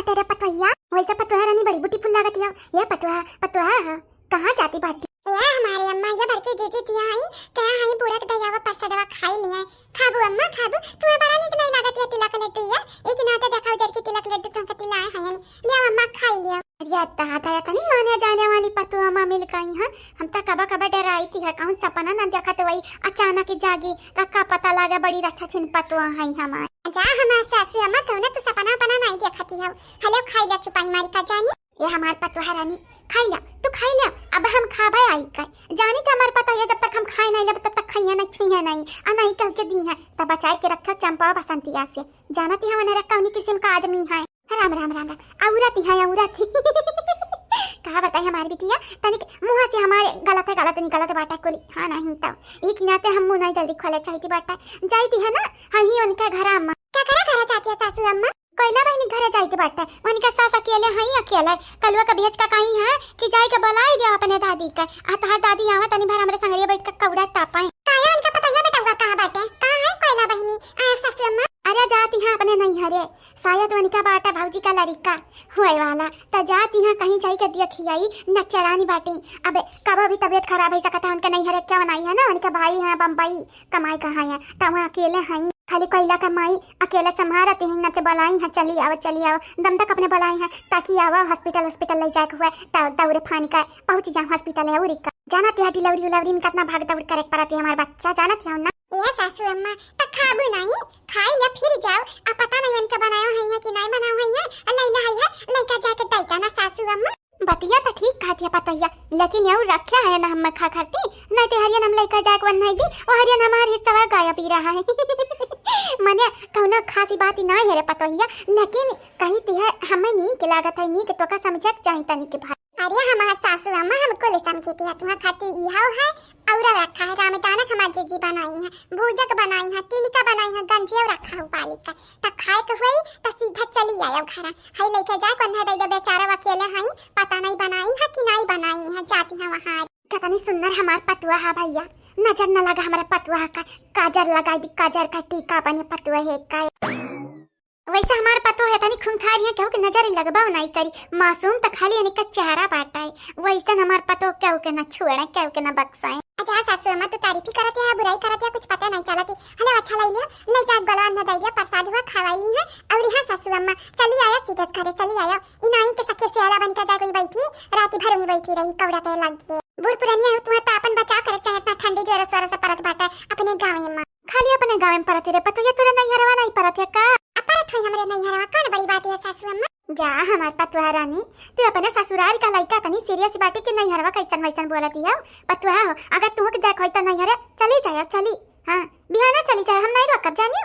बाटे रे पतोहिया? वैसे पतोहा रानी बड़ी ब्यूटीफुल लागत है। ये पतोहा पतोहा कहाँ जाती बाटी? या हमारे अम्मा ये बड़की जीजी दिया आई कहा हई बुढ़ा के दयावा परसदवा खाई लिया। खाबू अम्मा खाबू, तुम्हें बड़ा निक नहीं लागत है तिलक लड्डू या एक नाते देखा उधर की तिलक लड्डू तुम कति लाए हैं ले अम्मा खाई लिया। अरे आता तनी माने जाने वाली पतोहा मां मिल गई हां। हम तो कबा कबा डराई थी कौन सपना न देखा तो वही अचानक जागी का पता लगा बड़ी रक्षा छिन पतोहा है हमार। जा हमार सासू अम्मा कौन तो सपना पना नहीं देखती है। हेलो खाई जा चुपाई मारी का जानी ये हमार पतोहा रानी खाई ला तू खाई ला। अब हम खाबे आई का जानी तो हमार पता है जब तक हम खाए नहीं तब तक खाइए नहीं छुइए नहीं आ नहीं कह के दी है तब बचाए के रखो चंपा बसंतिया से जानती है मैंने कौन किस्म का आदमी है। राम राम राम राम औरत है औरत कहा बताए हमारी बिटिया तनिक मुंह से हमारे गलत निकलत बाटा कोली। हाँ नहीं तो एक नाते हम मुंह नहीं जल्दी खोले चाहती बाटा जाती है ना हम ही उनके घर अम्मा क्या करा घर जाती है सासू अम्मा कोयला बहनी घरे जाती बाटा उनका सास अकेले है अकेला कलवा का बेच का कहीं है कि जाए के बुलाए दिया अपने दादी का आता दादी आवा तनी भर हमरे संगरिया बैठ के कौड़ा तापाए काया उनका पता है बेटा कहां बाटे कहां है कोयला बहनी सासू अम्मा? अरे जाती है अपने नहीं हरे शायद उनका बाटा भौजी का लड़का हुए वाला तो जाती है कहीं जाई के दिया खियाई नचरानी बाटी। अब कब भी तबीयत खराब हो सकता है उनका नहीं हरे क्या बनाई है ना उनका भाई है बम्बई कमाई कहाँ है तो वहाँ अकेले हैं खाली कोयला कमाई अकेले संभालते हैं न तो बुलाई है चली आओ दम तक अपने बुलाई है ताकि आवा हॉस्पिटल ले जाके हुआ दौड़े फानी का पहुंच जाओ हॉस्पिटल है उरी का जाना है डिलीवरी में कितना भाग दौड़ करे पड़ती है हमारा बच्चा जाना है ना। ये सासू अम्मा तो खाबू नहीं खाई या फिर जाओ अब पता नहीं उनका बनाया है कि नहीं बनाया है लैला है लड़का जाके दैता ना सासू अम्मा। बतिया तो ठीक कहती है पतैया लेकिन यू रखा है ना हम खा खाती नहीं तो हरियन हम लड़का जाके वन नहीं दी और हरियन हमारे हिस्सा गाया पी रहा है मने कौनो खासी बात ना है रे पतैया लेकिन कही तो है हमें नहीं के लागत है नहीं के तो का समझक चाहिए तनी के भाई। अरे हमारा सासू अम्मा हमको ले समझती है तुम्हारा खाती इहाव है और रखा है रामदानक हमारी जीजी बनाई है भूजक बनाई है तिलिका बनाई है गंजिया रखा हुआ पालिका त खाए के हुई त सीधा चली आया घर है लेके जाए कौन है दे बेचारा अकेले है पता नहीं बनाई है कि नहीं बनाई है जाती है वहां कितनी सुंदर हमार पतुआ है भैया नजर न लगा हमारा पतुआ का काजर लगाई दी काजर का टीका बने पतुआ है का वैसे हमारे पतो है तनी खूंखार है क्यों कि नजर लगबाव नहीं करी मासूम तो खाली इनका चेहरा बाटा है वैसे हमारे पतो क्यों के न छोड़े क्यों के न बक्साए। अच्छा सासू अम्मा तो तारीफ ही करती है बुराई करती है कुछ पता नहीं चलती हले अच्छा ले लिया ले जा गलवा न दे दिया प्रसाद हुआ खवाई है और यहां सासू अम्मा चली आया सीधे घरे चली आया इनाई के सखे से आला बनकर जा कोई बैठी रात भर में बैठी रही कौड़ा पे लग गई बूढ़ पुरानी है तुम्हें तापन बचा कर चाहे इतना ठंडी जोर से परत बाटा अपने गांव में खाली अपने गांव में परत रे पतो ये तोरा नहीं हरवा नहीं परत है का अपरत हुई हमरे नहीं हरवा कौन बड़ी बात है सासू अम्मा। जा हमार पतुआ रानी तू अपने ससुराल का लड़का तनी सीरियस बाटे के नहीं हरवा कैसन वैसन बोलती है पतुआ अगर तुम के जाए तो नहीं हरे चली जाए चली हाँ बिहाना चली जाए हम नहीं रोकब जानी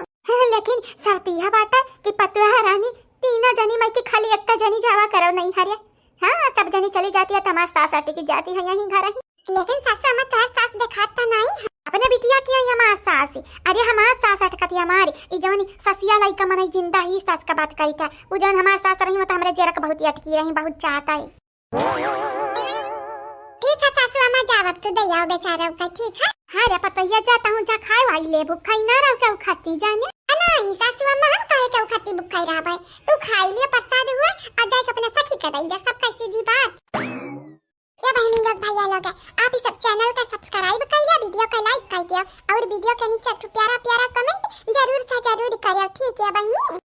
लेकिन सरतिया बाटा कि पतुआ रानी तीनों जनी मैं की खाली एक जनी जावा करो नहीं हरे हाँ सब जनी चली जाती है तुम्हारे सास आटी की जाती है यहीं घर ही लेकिन सास अम्मा तो सास दिखाता नहीं अपने बिटिया की हमार सास अरे हमार सास अटकती हमारी ई जौन ससिया लइका मन जिंदा ही सास का बात करी था वो जौन हमार सास रही तो हमरे जेरक बहुत अटकी रही बहुत चाहता है। ठीक है सासू अम्मा जावब तू दयाओ बेचारा का ठीक है। हां रे पतैया जाता हूं जा खाए वाली ले भूख खाई ना रहो क्या खाती जाने नहीं सासू अम्मा हम काहे क्या खाती भूख खाई रहा भाई तू खाई लिया प्रसाद हुआ आ जाए अपने सखी कर दे सब का सीधी बात। ये बहनी लोग भैया लोग आप इस चैनल का सब्सक्राइब कर लिया वीडियो को लाइक कर दिया और वीडियो के नीचे एक प्यारा प्यारा कमेंट जरूर करियो ठीक है बहनी।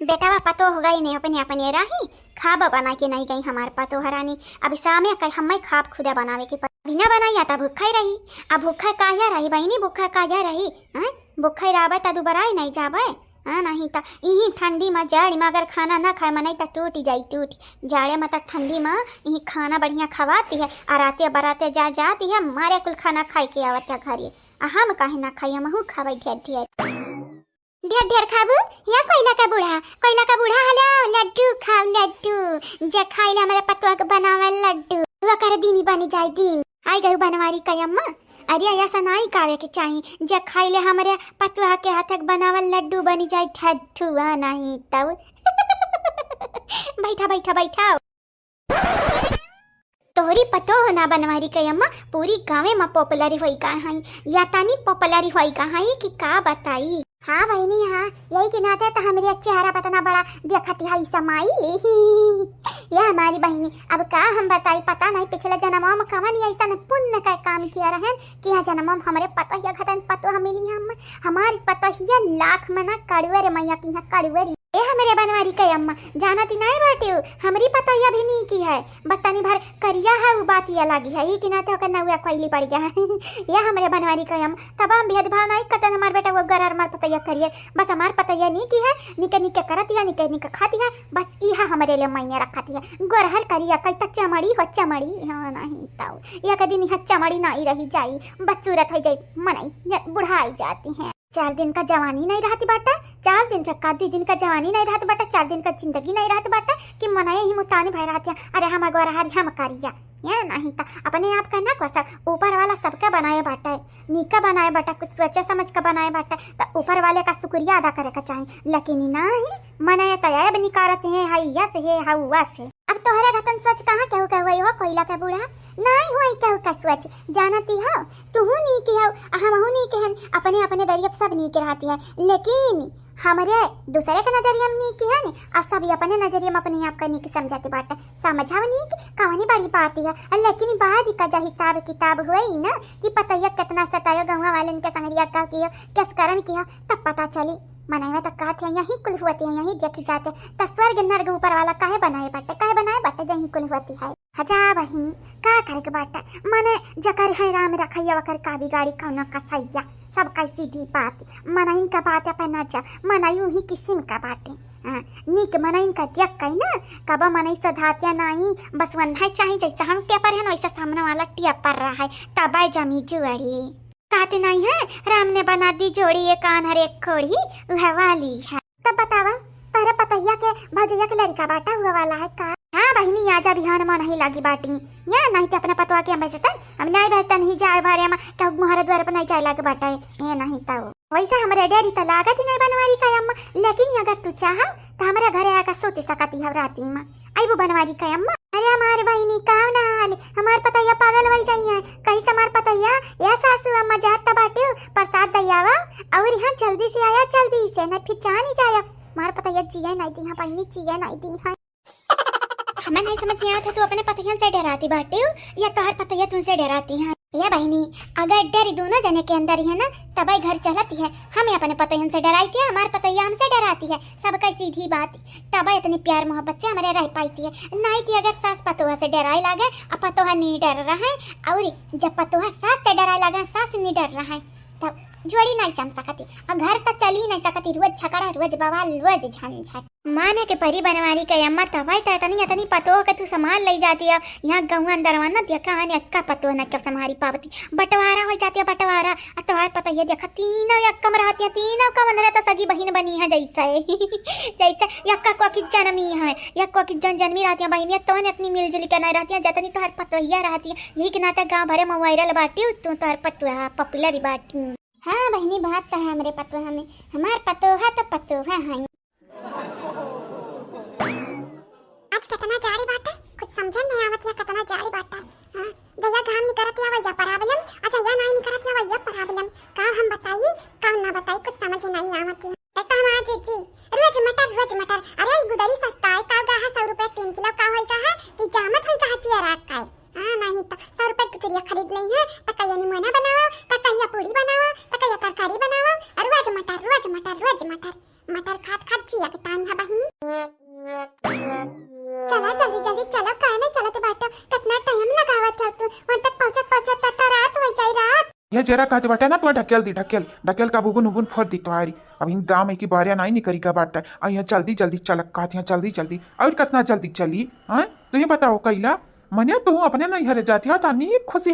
बेटा पतो हो गई नहीं अपने रही खाब बना के नहीं गई हमारे पतो हरानी अब सामने कहीं हमें खाब खुदा बनावे के बिना बनाई आता भूखा ही रही अब भूखा काया रही बहनी भूखा काया रही भूखा रहा तो दोबारा नहीं जाबे नहीं तो यही ठंडी में जाड़ी में अगर खाना ना खाए नहीं तो टूट जाड़े में तो ठंडी में यही खाना बढ़िया खवाती है आराते बराते जा जाती है मारे कुल खाना खाए के आवत है घरे हम काहे ना खाई हम खावे ढेर ढेर खाबू या कोयला का बूढ़ा हलो लड्डू खाओ लड्डू जे खाइले हमारे पतुआ के बनावे लड्डू वो कर दीनी बनी जाए दिन आई गई बनवारी कयम्मा अरे ऐसा नहीं कावे के चाहिए जे खाइले हमारे पतुआ के हाथक बनावल लड्डू बनी जाए ठठुआ नहीं तब बैठा तोहरी पतो हो ना बनवारी के अम्मा पूरी गाँव में पॉपुलर हुई का है या तानी पॉपुलर हुई का है कि का बताई हाँ बहनी हाँ, यही के नाते तो हमारे चेहरा पतना बड़ा देखती है समाई ये हमारी बहनी। अब का हम बताई, पता नहीं पिछले जन्म में कवन ऐसा न पुण्य का काम किया रहे कि यहाँ जन्म में हमारे पतहिया घटन पतो मिली हम हमारी पतहिया लाख में ना कड़ुअर मैया की यहाँ कड़ुअरी ए हमारे बनवारी के अम्मा जाना ती नहीं बाटे हमारी पतहिया भी नहीं की है, बस तनी भर करिया है वो बात ये लगी है ये कि ना तो करना हुआ कोयली पड़ गया ये हमारे बनवारी के अम्मा तब हम भेदभाव नहीं करते हमारे बेटा वो गरर हमार पतहिया करिए, बस हमार पतहिया नहीं की है निके निके करती है निके निके खाती है, बस यह हमारे लिए मैंने रखती है गोरहर करिया कई तक चमड़ी हो चमड़ी हाँ नहीं ताऊ या कदी नहीं चमड़ी नहीं रही जाई बदसूरत हो जाई मनाई बुढ़ाई जाती है। 4 दिन का जवानी नहीं रहती बाटा, 4 दिन का कादी दिन का जवानी नहीं रहती बाटा, 4 दिन का जिंदगी नहीं रहती बाटा कि मनाए ही मुतानी भाई रहती है। अरे हम गोरहर हम करिया ये नहीं था अपने आप करना कोसा ऊपर वाला सबका बनाए बाटा है नीका बनाए बाटा कुछ सोचे समझ का बनाए बाटा तो ऊपर वाले का शुक्रिया अदा करे का चाहिए, लेकिन नहीं मनाए तयाब निकारते हैं हाइया से है हवा से। अब तोहरा घटन सोच कहाँ कहू कहू हो कोयला का बूढ़ा नहीं हुआ कहू का सोच जानती हो तू नहीं की हो हम नहीं कहन अपने अपने दरिया सब नहीं के रहती है, लेकिन हमारे दूसरे का नजरिया में नहीं की है और सब अपने नजरिए में अपने आप करने की समझाते बाटा समझाव नहीं कहानी बड़ी पाती है, लेकिन बाद का जो हिसाब किताब हुई ना कि पता है कितना सतायो गाँव वाले के संगरिया का किया किस कारण किया तब पता चली मनाए तक कहा थे यही कुल होती है यही देखी जाते तो स्वर्ग नर्ग ऊपर वाला काहे बनाए बाटे यही कुल होती है। हजा बहिनी का करे के बाटा मने जकर है राम रखैया वकर का बिगाड़ी कौन कसैया सब का सीधी बात मनाइन का बात अपन अच्छा मनायू ही किस्म का बाटे निक मनाइन का देख कहीं ना कब मनाई सधाते नहीं बस वंधा चाहिए जैसा हम टेपर है ना वैसा सामने वाला टेपर रहा है तबाई जमी जुड़ी कहते नहीं है राम ने बना दी जोड़ी एक कान हर एक खोड़ी वह वाली है। तब बतावा तारा पतैया के भजैया के लड़का बाटा हुआ वाला है का? हाँ बहनी आजा बिहान में नहीं लगी बाटी या नहीं तो अपना पतवा के हम बेचता हम नहीं बेचता नहीं जाए भारे में क्या मुहरा द्वार पर नहीं चाय लग बाटा है ये नहीं तो वैसा हमारे डेरी तो लागत ही नहीं बनवारी का अम्मा, लेकिन अगर तू चाह तो हमारा घरे आकर सोती सकती है राती में आई वो बनवारी का अम्मा। अरे हमारे बहनी कहाँ ना हाल हमार पतैया पागल हो जाइए कहीं से हमार पतैया या सासू अम्मा जाता बाटे प्रसाद दयावा और यहाँ जल्दी से आया जल्दी से नहीं फिर चाह नहीं जाया मार पतैया जिया नहीं दी हाँ बहनी जिया नहीं दी हाँ हमें नहीं समझ में आता तू अपने पतैया से डराती बाटे हो या तोहर पतैया तुमसे डराती है। या बहनी अगर डर दोनों जने के अंदर ही है ना तब घर चलती है, हमें अपने पतैया से डराती है हमारे पतैया हमसे डराती है सबका सीधी बात तब इतनी प्यार मोहब्बत से हमारे रह पाती है, नहीं थी अगर सास पतोहा से डराई लगे अब पतोहा नहीं डर रहा है और जब पतोहा सास से डराई लगा सास नहीं डर रहा है तब जोड़ी नहीं जम सकती और घर तो चल ही नहीं सकती रोज झगड़ा रोज बवाल रोज झंझट माने के परी बनवारी के अम्मा तबाई तनी पतो के तू संभाल ले जाती है यहाँ गाँव अंदर ना देखा अक्का पतो न कब संभारी पावती बंटवारा हो जाती है बंटवारा तुम्हारे पता ये देखा तीनों यक्का में रहती है तीनों का बन रहा तो सगी बहन बनी है जैसे जैसे यक्का को की जन्मी है यक्का की जन्मी रहती है बहनिया तो इतनी मिलजुल के नहीं रहती है जतनी तुम्हारे पतोहिया रहती है यही के नाते गाँव भरे में वायरल बाटी तू तुम्हारे पतुआ पॉपुलर बाटी। हाँ बहनी बात तो है हमारे पतोहा में हमारे पतोहा तो पतोहा है। आज कितना जाड़ी बात है कुछ समझ नहीं आवत या कितना जाड़ी बात है। हां दया घाम निकरत या वया प्रॉब्लम अच्छा या नहीं निकरत या वया प्रॉब्लम का हम बताइए का ना बताइए कुछ समझ नहीं आवत है। तो हम आज जी रोज मटर अरे गुदरी सस्ता है का गा 100 रुपए 3 किलो का होई का है कि जामत होई का चिया रात का है। हां नहीं तो 100 रुपए की चिड़िया खरीद ली है तो कहिया निमोना बनावा तो कहिया पूरी बनावा तो कहिया तरकारी बनावा और रोज मटर खात चिया के तानी है बहिनी चला जल्दी चलो काहे नहीं चलते बाटा कितना टाइम लगावत है तू वहां तक पहुंचत तो रात हो जाई रात ये जरा कहते बाटा ना तू ढकेल का बुगुन उगुन फोड़ दी तुम्हारी अब इन दाम है की बारिया नहीं निकरी का बाटा और यहाँ जल्दी चल कहती जल्दी और कितना जल्दी चली हाँ तो ये बताओ कैला मने तू अपने नहीं हरे जाती है तनी खुशी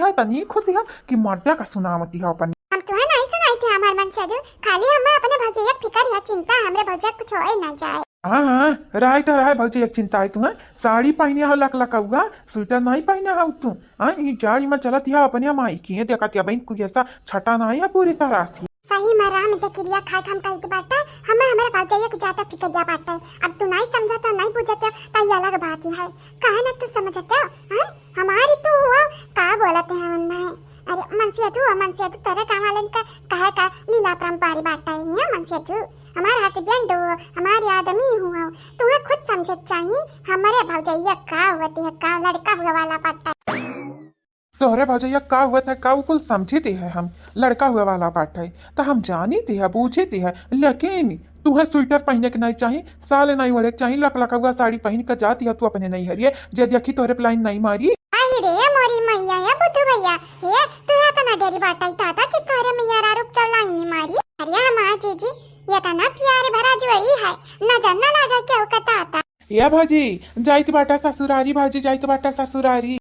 है कि मर्दा का सुनावती है अपन हम तो है नहीं सुनाई थी हमार मन से खाली हमें अपने भजिया फिकर या चिंता हमरे भजिया कुछ होए ना जाए। हाँ राय भौजी एक चिंता है तुम्हें साड़ी पहने हो लक हुआ स्वेटर नहीं पहने हो तू हाँ ये जाड़ी में चलत है अपने माई की देखा बहन कुछ ऐसा छटा नहीं है पूरी तरह से सही में राम से क्रिया खाए हम कही के बात है हमें हमारे पास जाइए कि ज्यादा फिक्रिया बात है। अब तू नहीं समझता नहीं बुझते तो ये अलग बात है कहे ना तू समझते हो हमारी तो हुआ का बोलते हैं मन है। अरे मन से तू तेरे काम वाले का कहे का लीला परंपरा बात है मन से तू हमारे हस्बैंड हो हमारे आदमी हुआ तुम्हें खुद समझ चाहिए हमारे भौजैया का होती है का लड़का हुआ वाला पाटा तोहरे भौजैया का हुआ था का कुल समझते है हम लड़का हुआ वाला बात है तो हम जानते है बूझते है लेकिन तुम्हें स्वेटर पहने के नहीं चाहिए साले नहीं ओढ़े चाहिए लक लका हुआ साड़ी पहन कर जाती है तू अपने नहीं हरिए जे देखी तोहरे प्लाइन नहीं मारी रे मोरी मैया या बुद्धू भैया हे तू अपना डरी बाटाई ताता कि तोरे मैया रूप तो लाई नहीं मारी अरे हमार जीजी ये तना प्यारे भरा जोड़ी है नजर न लगा क्यों कता आता या भाजी जाइत बाटा ससुरारी भाजी जाइत बाटा ससुरारी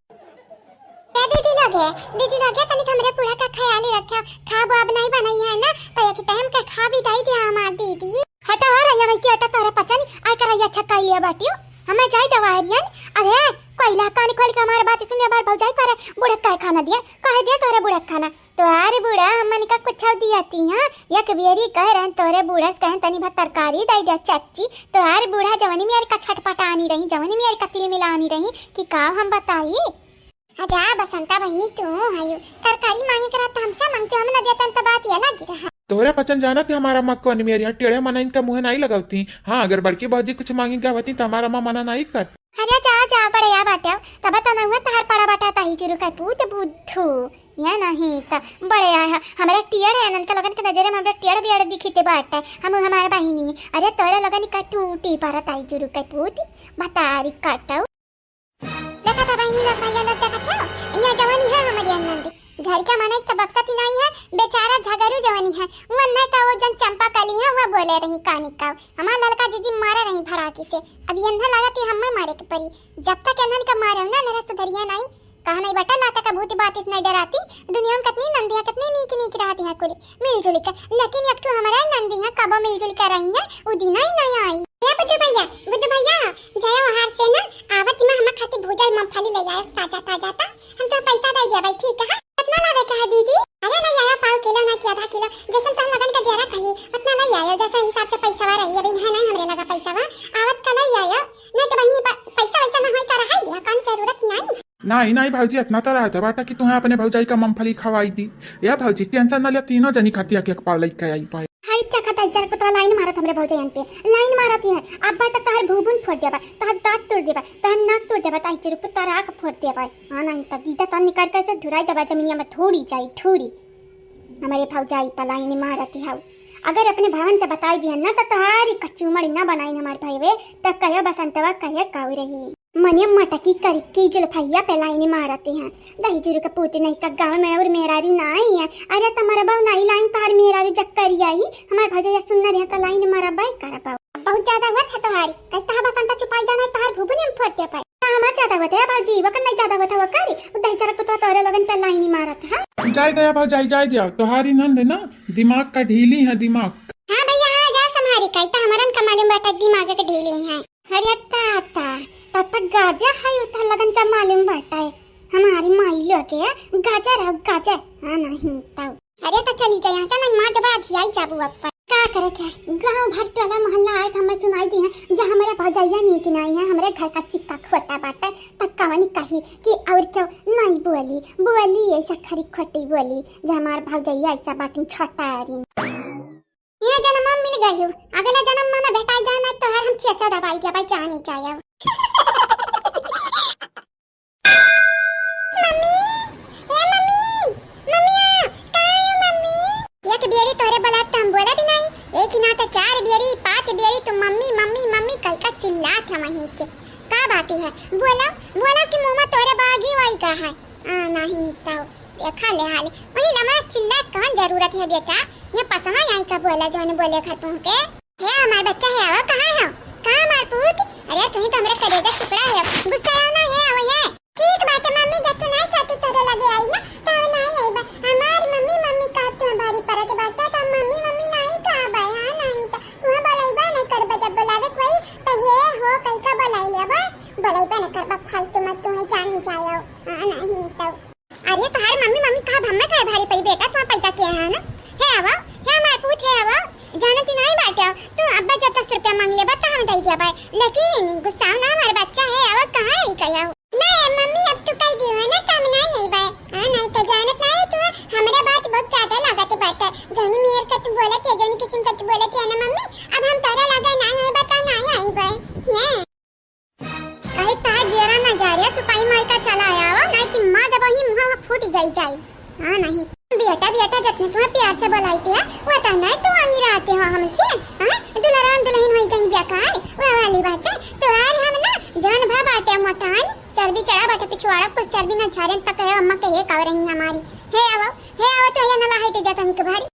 क्या दीदी लोगे तनिक हमरे पूरा का ख्याल रखा खाब अब नहीं बनाई है ना तो एक टाइम का खा भी दई दिया हमार दीदी हटा हो रही है कि हटा तोरे पचन आ कर ये अच्छा काई है बाटियो हमें जाई दवारियन अरे कोइला कान खोल के हमारे बात सुनिए बार भौजाई तोरे बुढ़ा का खाना दिया कह दिया तोरे बुढ़ा खाना तोरे बुढ़ा हमन का कुछ दियाती हां एक बेरी कह रहे तोरे बुढ़ा कह तनी भर तरकारी दई दे चाची तोरे बुढ़ा जवानी में का छटपटानी रही जवानी में कतली मिलानी रही कि का हम बताई आजा बसंता बहनी तू आयो तरकारी मांगे करा तो हमसे मांगते हम न देतन तो बात ये लगी रहा तोरे पचन जाना थे हमारा माँ को मेरी यहाँ टेढ़े मना इनका मुँह नहीं लगाती हाँ अगर बड़की भाजी कुछ मांगी गावती तो हमारा माँ मना नहीं कर अरे जा बड़े या बाटे तब तो न हुआ तहार पड़ा बाटा ताही चुरु का तू तो बुद्धू ये नहीं त बड़े आया हमारे टियड़ है अनंत लगन के नजरे में हमरा टियड़ बियड़ दिखते बाटा हम हमारे बहिनी अरे तोरे लगन का टूटी पर ताही चुरु का पूत बतारी काटो देखा था बहनी लोग भैया लोग देखा था ये जवानी है हमारी आनंद घर का माना एक बक्सती नहीं है बेचारा झगड़ू जवानी है वो अन्ना का वो जन चंपा कली है वो बोले रही कानी का हमारा लड़का जीजी मारे नहीं फड़ाकी से अब ये अंधा लगा थी हमें मारे के परी जब तक अन्ना का मारे ना मेरा सुधरिया नहीं कहा नहीं बटा लाता का भूत बात इस नहीं डराती दुनिया में कितनी नंदियां कितनी नीक रहती है कुल मिलजुल कर लेकिन एक तो हमारा नंदी है कब मिलजुल कर रही है वो दिन ही नहीं आई या बुद्ध भैया जाओ हार से ना आवत में हम खाती भूजल मूंगफली ले आए ताजा ताजा था हम तो पैसा दे दिया भाई ठीक है कितना लावे का है दीदी अरे ले आया पाव किलो ना कि आधा किलो जैसे तो लगन का जरा कही उतना ले आया जैसा हिसाब से पैसा वा रही है बिन है नहीं हमरे लगा पैसा वा आवत का ले आया नहीं तो बहनी पैसा वैसा ना होई तो रहा दिया कौन जरूरत नहीं नहीं भाजी इतना तो रहता बाटा कि तुम्हें अपने भौजाई का मूंगफली खवाई दी या भाजी टेंशन ना लिया तीनों जनी खाती है एक पाव लेके आई पाए हाय क्या खाता इधर पुतरा लाइन मारत हमरे भौजाई पे लाइन मारती है अब बात तहर भूबुन फोड़ देबा तहर दांत तोड़ देबा तहर नाक तोड़ देबा ताई चिर पुतरा आंख फोड़ देबा हां नहीं तब दीदा तन निकाल कर से धुराई देबा जमीनिया में थोड़ी जाई ठूरी हमारे भौजाई पे लाइन मारती है अगर अपने भावन से बताई दिया ना तो तहारी कचूमड़ी ना बनाई हमारे भाई वे तो कहे बसंतवा कहे काऊ रही मने मटकी करी की जुल्फैया पे लाइन मारते हैं दही जुरु का पूत नहीं का गाँव में और मेरारू नहीं है अरे तुम्हारा बहु नहीं लाइन तार मेरारू जक्करी आई हमारे भजैया सुनना रहे तो लाइन मारा बाई कर पाओ बहुत ज्यादा हुआ था तुम्हारी कहता बसंता छुपाई जाना तार भूबुन में फोड़ते पाए हमारा ज्यादा हुआ था भाजी वकन नहीं ज्यादा हुआ था वकारी दही जरा पुतरा तोरे लगन पे लाइन मारत है जाय दया भाई जाय दिया तोहारी नंद ना दिमाग का ढीली है दिमाग हां भैया हां जा संभारी कहता हमारन का मालूम बाटा दिमाग के ढीली है अरे ताता तब गाजा है उतर लगन का मालूम बाटा है हमारी माई लोगे गाजर है गाजर हाँ नहीं ताऊ अरे तो चली जाए यहाँ से मैं माँ जब आधी आई जाबू अब क्या करे क्या गांव भर टोला मोहल्ला आए हमें सुनाई दी है जहाँ हमारे भौजैया नहीं कि नहीं है हमारे घर का सिक्का खोटा बाटा तक कवानी कही कि और क्यों नहीं बोली ऐसा खरी खोटी बोली जो हमारे भौजैया ऐसा बाटन छोटा ये जन्म मिल गई हूँ अगला जन्म माना बेटा जाना तो हम चेचा दबाई दिया भाई जानी चाहिए बोला कि मुंह में तोरे बागी वाई का है नहीं तो देखा ले हाल वही लमा चिल्ला कौन जरूरत है बेटा ये पसमा आई का बोला जोने बोले खा तुम के हे हमार बच्चा है वो कहां है कहां मार पूत अरे तू तो हमरे कलेजा टुकड़ा है गुस्सा ना है वो है ठीक बात है मम्मी जब तू नहीं चाहती तेरे लगे आई ना तो नहीं आई बा हमारी मम्मी का तो हमारी परत बात है तो मम्मी नहीं कहा भाई हां नहीं तो तू बोलाईबा नहीं कर जब बोलावे कोई तो हे हो कई का बोलाई ले बा बोलाईबा नहीं कर फालतू मत तू जान जायो नहीं तो अरे तुम्हारी मम्मी कहा हम में भारी पड़ी बेटा तू पैसा के है ना हे आवा हे कह दिया भाई, लेकिन गुस्सा ना हमारे बच्चा है अब कहां है कया नहीं मम्मी अब तो कह दियो है ना काम नहीं है भाई। हां नहीं तो जानत नहीं तू हमरे बात बहुत ज्यादा लागत बात जनी मेर का तू बोलत है जनी किस्म का तू बोलत है ना मम्मी अब हम तारा लगा नहीं है बता नहीं आई भाई ये अरे ता जेरा ना जा रहा छुपाई मार का चला आया हो नहीं कि मां जब ही मुंह फूट गई जाए। हां नहीं बेटा बेटा जतने तुम्हें प्यार से बुलाते हैं वो तो नहीं तो अमीर आते हो हमसे। हां दुल्हन दुल्हन होई कहीं बेकार वो वाली बात है तो यार हम ना जान भा बाटे मोटान चर्बी चढ़ा बाटे पिछवाड़ा कुछ चर्बी ना झारे तक है अम्मा कहे काव रही हमारी हे आओ तो ये नला है देता नहीं के भारी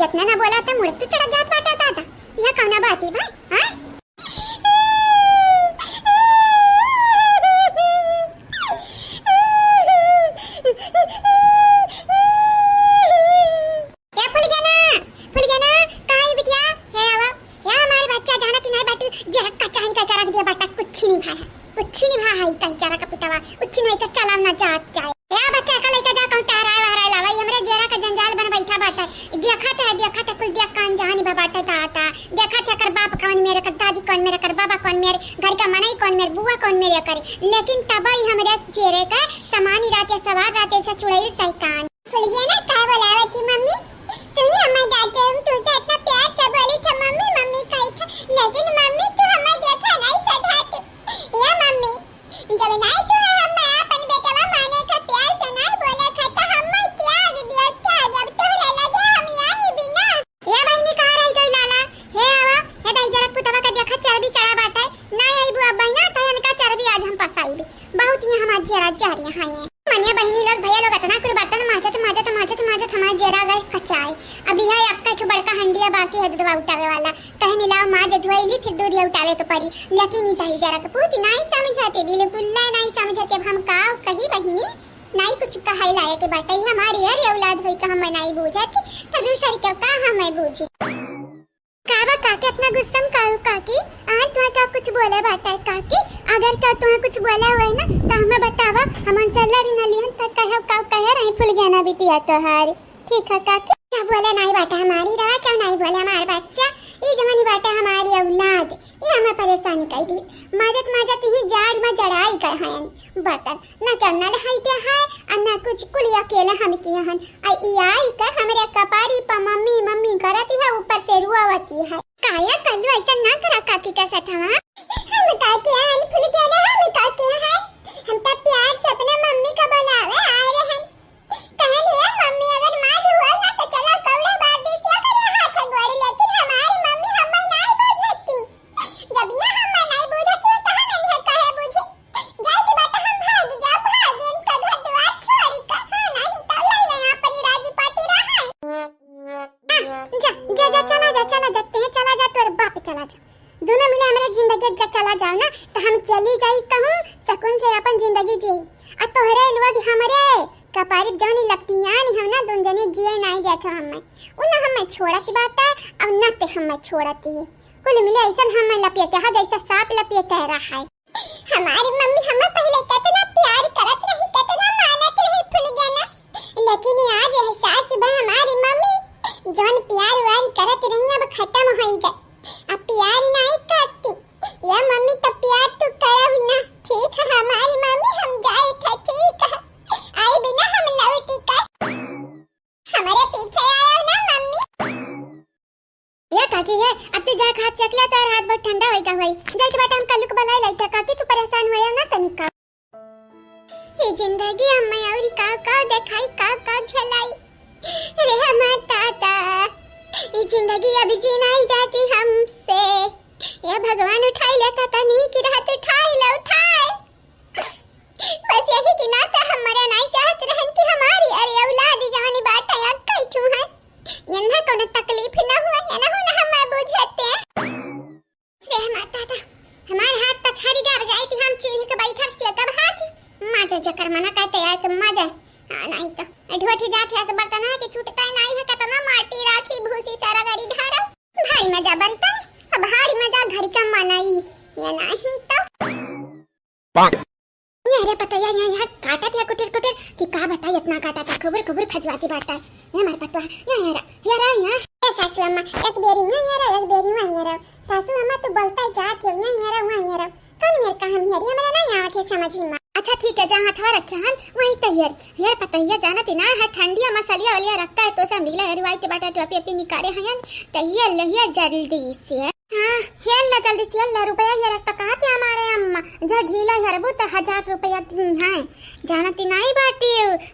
जतना ना बोला था मुड़ तो चढ़ जात बाटा था यह कौना बात है भाई। हां क्या फूल गया ना काई बिटिया है आवा या हमारे बच्चा जाना कि नहीं बाटी जरा कच्चा इनका जरा दिया बाटा कुछ नहीं भा है कहीं जरा का पिटावा कुछ नहीं का चला ना जात है या बच्चा का लेके जा कौन टारा वारा लावा हमरे जरा का जंजाल बन बैठा बाटा देखा था कुल देख कान जानी बाटा था देखा था कर बाप कौन मेरे कर दादी कौन मेरे कर बाबा कौन मेरे घर का मनाई कौन मेरे बुआ कौन मेरे करे लेकिन तबाई हमरे चेहरे का समानी राते सवार राते से चुड़ैल सैतान भूल गया ना का बोलावा थी मम्मी तुम्ही हमें डांटे हम तुझसे इतना प्यार से बोली था मम्मी कही था लेकिन मम्मी तू हमें देखा नहीं सधात या मम्मी जब नहीं तू हम अपन बेटा माने का प्यार से नहीं बोले था तो हमें त्याग दिया था जब तो लगा हम यही बिना या बहनी कहां रह गई लाला हे आवा हे दाई जरा कुतवा का देखा चर्बी चढ़ा बाटा नहीं आई बुआ बहना तो इनका चर्बी आज हम पसाई भी बहुत ही हमार जरा जा रही है मनिया बहनी लोग भैया लोग इतना कुल बर्तन माजत हमार जरा गए कचाए अभी है आपका तो बड़का हंडिया बाकी है दूध उठावे वाला कहने लाओ माज धोइली फिर दूध उठावे के परी लेकिन ई दही जरा के पूती नहीं समझाते बिल्कुल नहीं समझाते अब हम का कही बहनी नहीं कुछ कहाई लाए के बाटा ही हमारी है औलाद होई का हम नहीं बूझत तो दूसरी के का हम बूझी काबा काके अपना गुस्सा काऊ काकी आज तो क्या कुछ बोले बाटा काकी अगर क्या तुम्हें कुछ बोला हुआ है ना तो हमें बतावा हम उनसे लड़ी न लियन तो कह रही फूल गया ना बिटिया तोहारी ठीक है काकी क्या बोले नहीं बाटा हमारी रहा क्यों नहीं बोले हमारा बच्चा ये जमानी बाटा हमारी औलाद ये हमें परेशानी कही दी माजत ही जाड़ में जड़ाई कर है बर्तन न करना रहते है और न कुछ कुल अकेले हम किए हन आई आई का हमरे कपारी पर मम्मी करती है ऊपर से रुआवती है काया कल्लू ऐसा ना करा काकी का साथ हम काकी हैं फूल गया ना हम काकी हैं हम तो प्यार से अपने मम्मी का बुलावे आए रहे कहने है मम्मी अगर माज हुआ ना तो चलो कौड़ा बार दूसरा करे हाथ गोड़ी लेकिन हमारी मम्मी हमें नहीं बुझती जब ये हमें नहीं बुझती तो हम इन्हें कहे बुझे जाए की बात हम भागी इनका घर द्वार छोड़ी का हां नहीं तो ले ले अपनी राजी पाटी रहा चला जा तोर बाप चला जा दोनों मिले हमारे जिंदगी चला जाओ ना तो हम चली जाई कहूं सुकून से अपन जिंदगी जी आ तोहरे लोग हमरे कपारी जानी लगती यानी हम ना दोन जने जिए नहीं देखो हमें उन हमें छोड़ती बाटा अब न ते हमें छोड़ती है कुल मिले ऐसा हमें लपेटे हा जैसा सांप लपेटे रहा है हमारी मम्मी हमें पहले कितना प्यार करत रही कितना मानत रही फूल गया ना लेकिन आज एहसास बा हमारी मम्मी जान प्यार वारी करत रही अब खत्म हो गई अब प्यार नहीं करती या मम्मी तो प्यार तू करब ना ठीक है हमारी मम्मी हम जाए थे ठीक है आई बिना हम लौटी कर हमारे पीछे आया ना मम्मी ये काकी है अब तू जा हाथ चख लिया तो हाथ बहुत ठंडा होएगा भाई जाए के बात हम कल्लू को बुलाई लाइटा काकी तू परेशान होया ना तनिका ये जिंदगी हमें और का दिखाई का झलाई रे हमार ताता ये जिंदगी अभी जी नहीं जाती हमसे ये भगवान उठाई लेता तनी की रात उठाए बस यही कि नाता हमारा नहीं चाहत रहन कि हमारी अरे औलाद जवानी बात है कई ठू है यंदा कोनो तकलीफ ना हुआ या ना होना हम बुझते रे माता ता हमार हाथ तक हरी गा बजाई थी हम चील के बैठा से कब हाथ माजा जकर मना कहते है कि मजा नहीं तो ढोठी जात है से बर्तन है कि छूटता नहीं है कितना माटी राखी भूसी सारा गाड़ी ढारा भाई मैं जबर नहीं ये नहीं तो अरे पता यहाँ काटा था कुटर कुटर कि का बताई इतना काटा था खबर खबर खजवाती बाटा है ये हमारे पता यहाँ सासू अम्मा एक बेरी यहाँ एक बेरी वहाँ सासू अम्मा तू बोलता जात हो यहाँ वहाँ कौन मेरे काम हेरी हमरा नहीं आवत है समझ में। अच्छा ठीक है जहाँ हथवा रखे हन वहीं तैयार यार पता ही जानत ना है ठंडिया मसालिया वालिया रखता है तो सब ढीला हरवाई के बाटा टोपी अपी निकाले हैं तैयार लहिया जल्दी से हाँ हेल ला जल्दी से ला रुपया ये रखता कहा थे हमारे अम्मा जो ढीला हरबो तो 1000 रुपया है जानत नहीं बाटी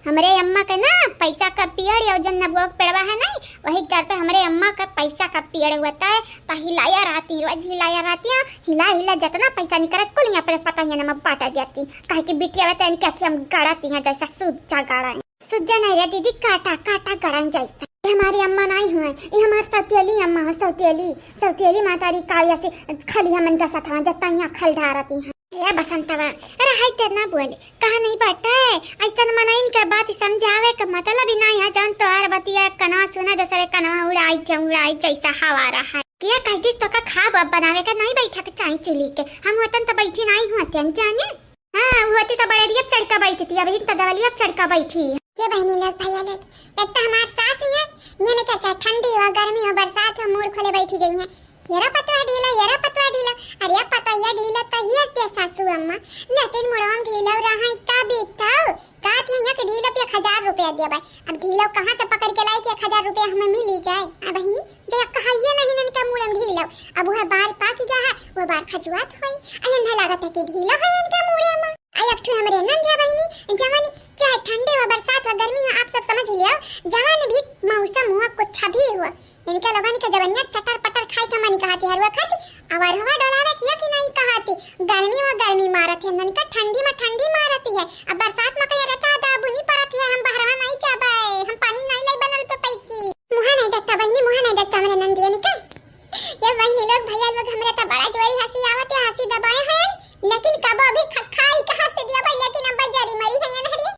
हमारे अम्मा का ना पैसा का पियड़ और जन नबुआ पेड़वा है नहीं वही घर पे हमारे अम्मा का पैसा का पियड़ होता है पहिलाया राती रोज हिलाया राती हिला हिला जितना पैसा निकलत कुल यहाँ पे पता ही ना बाटा जाती कहे की बिटिया रहता है कि हम गाड़ाती हैं जैसा सूजा गाड़ा सूजा नहीं रे दीदी काटा काटा गाड़ा जैसा हमारी अम्मा नहीं हुए ये हमारे सौतेली अम्मा है सौतेली मातारी कालिया से खली हमन का सथवा जत्ता यहाँ खल ढारती हैं ये बसंतवा अरे हाय तेना बोले कहा नहीं बाटा है ऐसा मना इनका बात समझावे का मतलब ही नहीं है जान तो हर बतिया कनवा सुना जैसे कनवा उड़ाई जैसा हवा रहा है क्या कहती तो का खा बनावे का नहीं बैठा के चाय चुली के हम वतन तो बैठी नहीं हुआ जाने हाँ होती तो बड़े रियप चढ़का बैठी थी अभी तो दवलियप चढ़का बैठी है के बहनी लोग भैया लोग एक तो हमारे सास है ये नहीं कहता ठंडी हो गर्मी हो बरसात हो मोर खोले बैठी गई है येरा पतवा ढीला अरे ये पता ये ढीला तो ये ते सासू अम्मा लेकिन मुड़ाम ढीला रहा का बेटाओ का थे ये ढीला पे 1000 रुपया दिया भाई अब ढीला कहां से पकड़ के लाई कि 1000 रुपया हमें मिल ही जाए अब बहनी जे कहा ये नहीं नन का मुड़म ढीला अब वो बाल पाकी गया है वो बाल खजुआत होई अयन ना लागत है कि ढीला है इनका मुड़े में आई अब तो हमरे नंदिया बहनी जवानी चाहे ठंडी हो बरसात हो गर्मी हो आप सब समझ लियो जवान भी मौसम हुआ कुछ भी हुआ इनका लगन का जवनिया चटर पटर खाई का मनी कहती हरवा खाती और हवा डोलावे किया कि नहीं कहती गर्मी में गर्मी मारत है नन का ठंडी में ठंडी मारती है अब बरसात में कह रहता दाबू नहीं पड़त है हम बहरवा नहीं जाबे हम पानी नहीं लाई बनल पे पैकी मुहा नहीं देखता बहनी मुहा नहीं देखता मेरे नंदिया निका ये बहनी लोग भैया लोग हमरा तो बड़ा जोरी हंसी आवत है हंसी दबाए हैं लेकिन कब अभी खाई कहां से दिया भाई लेकिन अब जरी मरी है ये नहरी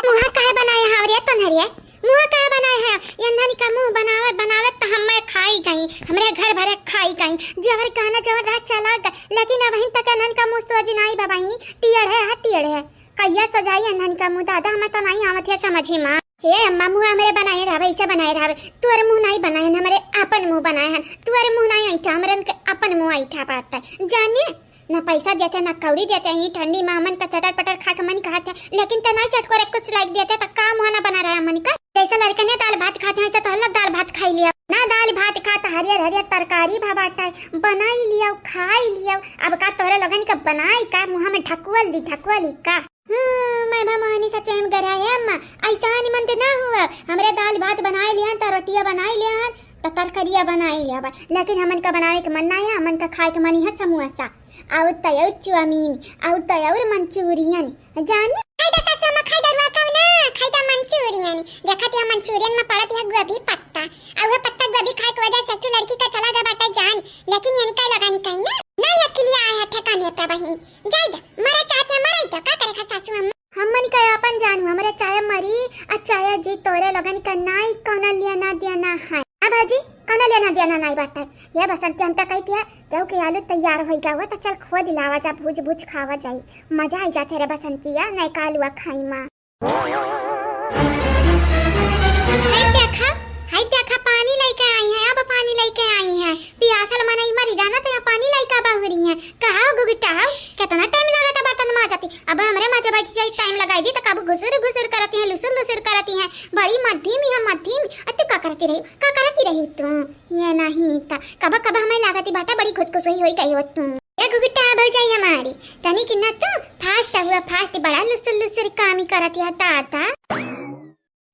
मुहा काहे बनाए हैं और ये तो नहरी है मुहा काहे बनाए हैं ये ननी का मुंह बनावे तो हम मैं खाई गई हमरे घर भरे खाई गई जवर कहना जवर रात चला गया लेकिन अब हिन तक नन का मुंह सोजी नहीं बाबाईनी टियड़ है कहिया सजाई नन का मुंह दादा हमें तो नहीं आवत है समझी मां हे अम्मा मुंह हमरे बनाए रहवे ऐसे बनाए रहवे तोर मुंह नहीं बनाए हमरे अपन मुंह बनाए हैं तोर मुंह नहीं ऐठा हमरन के अपन मुंह ऐठा पाटा जाने ना पैसा देते ना कौड़ी देते ये ठंडी में हमन का चटर पटर खा के मन कहते लेकिन तो नहीं चटकोरे कुछ लाइक देते तो काम हुआ ना बना रहा मन का जैसे लड़के ने दाल भात खाते हैं तो अलग दाल भात खाई लिया ना दाल भात खाता हरियर तरकारी भाबाटा बनाई लिया खाई लिया अब का तोरे लगन का बनाई का मुंह में ढकवल दी का मैं भमानी सत्यम कराया अम्मा ऐसा निमन ना हुआ हमरे दाल भात बनाए लिया तो रोटियां बनाई लिया तो तरकारियां बनाई लिया लेकिन हमन का बनावे के मन नहीं है हमन का खाए के मन है समोसा और तयर चाउमीन और तयर मंचूरियन जाने खाइदा सासू में खाइदा रुआ का ना खाइदा मंचूरियन देखत है मंचूरियन में पड़त है गोभी पत्ता और वो पत्ता गोभी खाए के वजह से तो लड़की का चला गया बाटा जान लेकिन ये निकाल लगानी कहीं ना अकेले आया है ठकाने पे बहन जाइदा मरा चाहते मरा तो का करे सासू अम्मा हमन का अपन जानू हमरे चाय मरी अच्छा जी तोरे लगन का नाई कोना लिया ना देना है अब हाजी कोना लेना देना नहीं बाटा ये बसंती हम तक कहती है जाओ के आलू तैयार हो गया हुआ तो चल खो दिलावा जा भूज खावा जाई मजा आ जाते रे बसंतिया नहीं कालुआ खाई मां हाय देखा पानी लेके आई है अब पानी लेके आई है पियासल मन ही मरी जाना तो यहाँ पानी लेके बाहुरी है कहां गुगटाओ कितना टाइम लगा था बर्तन माजती अब हमरे माजे बैठ जाई टाइम लगाई दी तो कब घुसुर करती है लुसुर करती है बड़ी मध्यम अत का करती रही तू ये नहीं था कब हमें लागती बाटा बड़ी खुश होई गई हो तुम ये गुगटा भर जाई हमारी तनी किन्ना तो फास्ट बड़ा लुसुर काम ही करती है ताता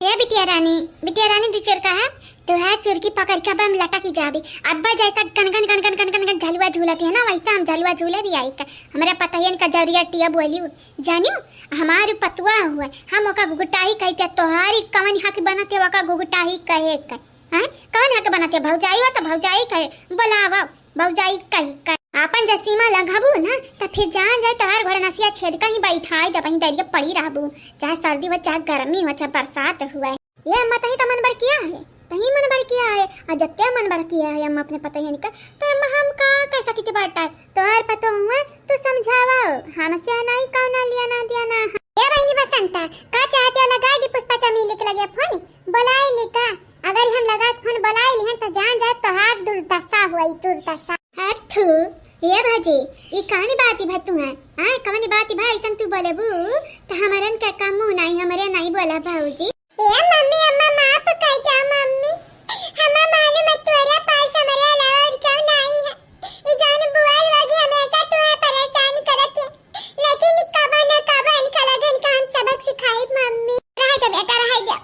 ये बिटिया रानी टीचर का है तो है चुरकी पकड़ के बम लटकी जाबी अब्बा जैसा कन झलुआ झूलती है ना वैसा हम झलुआ झूले भी आई का हमारा पता है इनका जरिया टिया बोली जानियो हमारे पतुआ हुआ हम ओका गुगटा ही कहते तोहारी कवन हक बनते ओका गुगटा ही कहे हैं कवन हक बनते भौजाई हो तो भौजाई कहे बुलावा भौजाई कहे आपन जसीमा लगाबू ना तो फिर जान जाए तो हर घर नसिया छेद कहीं बैठाई जब वहीं दरिया पड़ी रहबू चाहे सर्दी हो चाहे गर्मी हो चाहे बरसात हुआ ये अम्मा तही तो मन बढ़ किया है तही मन बढ़ किया है और जब ते मन बढ़ किया है अम्मा अपने पता ही निकल तो अम्मा हम का कैसा किती बाटा तोहर पतो हुआ तू समझावा हमसे नहीं कौना लिया ना दिया ना ए बहनी बसंता का चाहते लगा दी पुष्पा चमेली के लगे फोन बुलाई ली का अगर हम लगा फोन बुलाई ली तो जान जाए तोहार दुर्दशा हुई दुर्दशा अथु ये भाजी ये कहानी बात है तू है हां कहानी बात भाई ऐसन तू बोले बू तो हमरन का काम नहीं हमरे नहीं बोला भाऊजी ए मम्मी अम्मा माफ कर क्या मम्मी हमें मालूम है तोरे पास हमारे अलावा और क्यों नहीं है ये जान बुआ लगी हमेशा तुम्हें परेशान करती है लेकिन कब न कब इनका लगन का हम सबक सिखाई मम्मी रह जा बेटा रह जा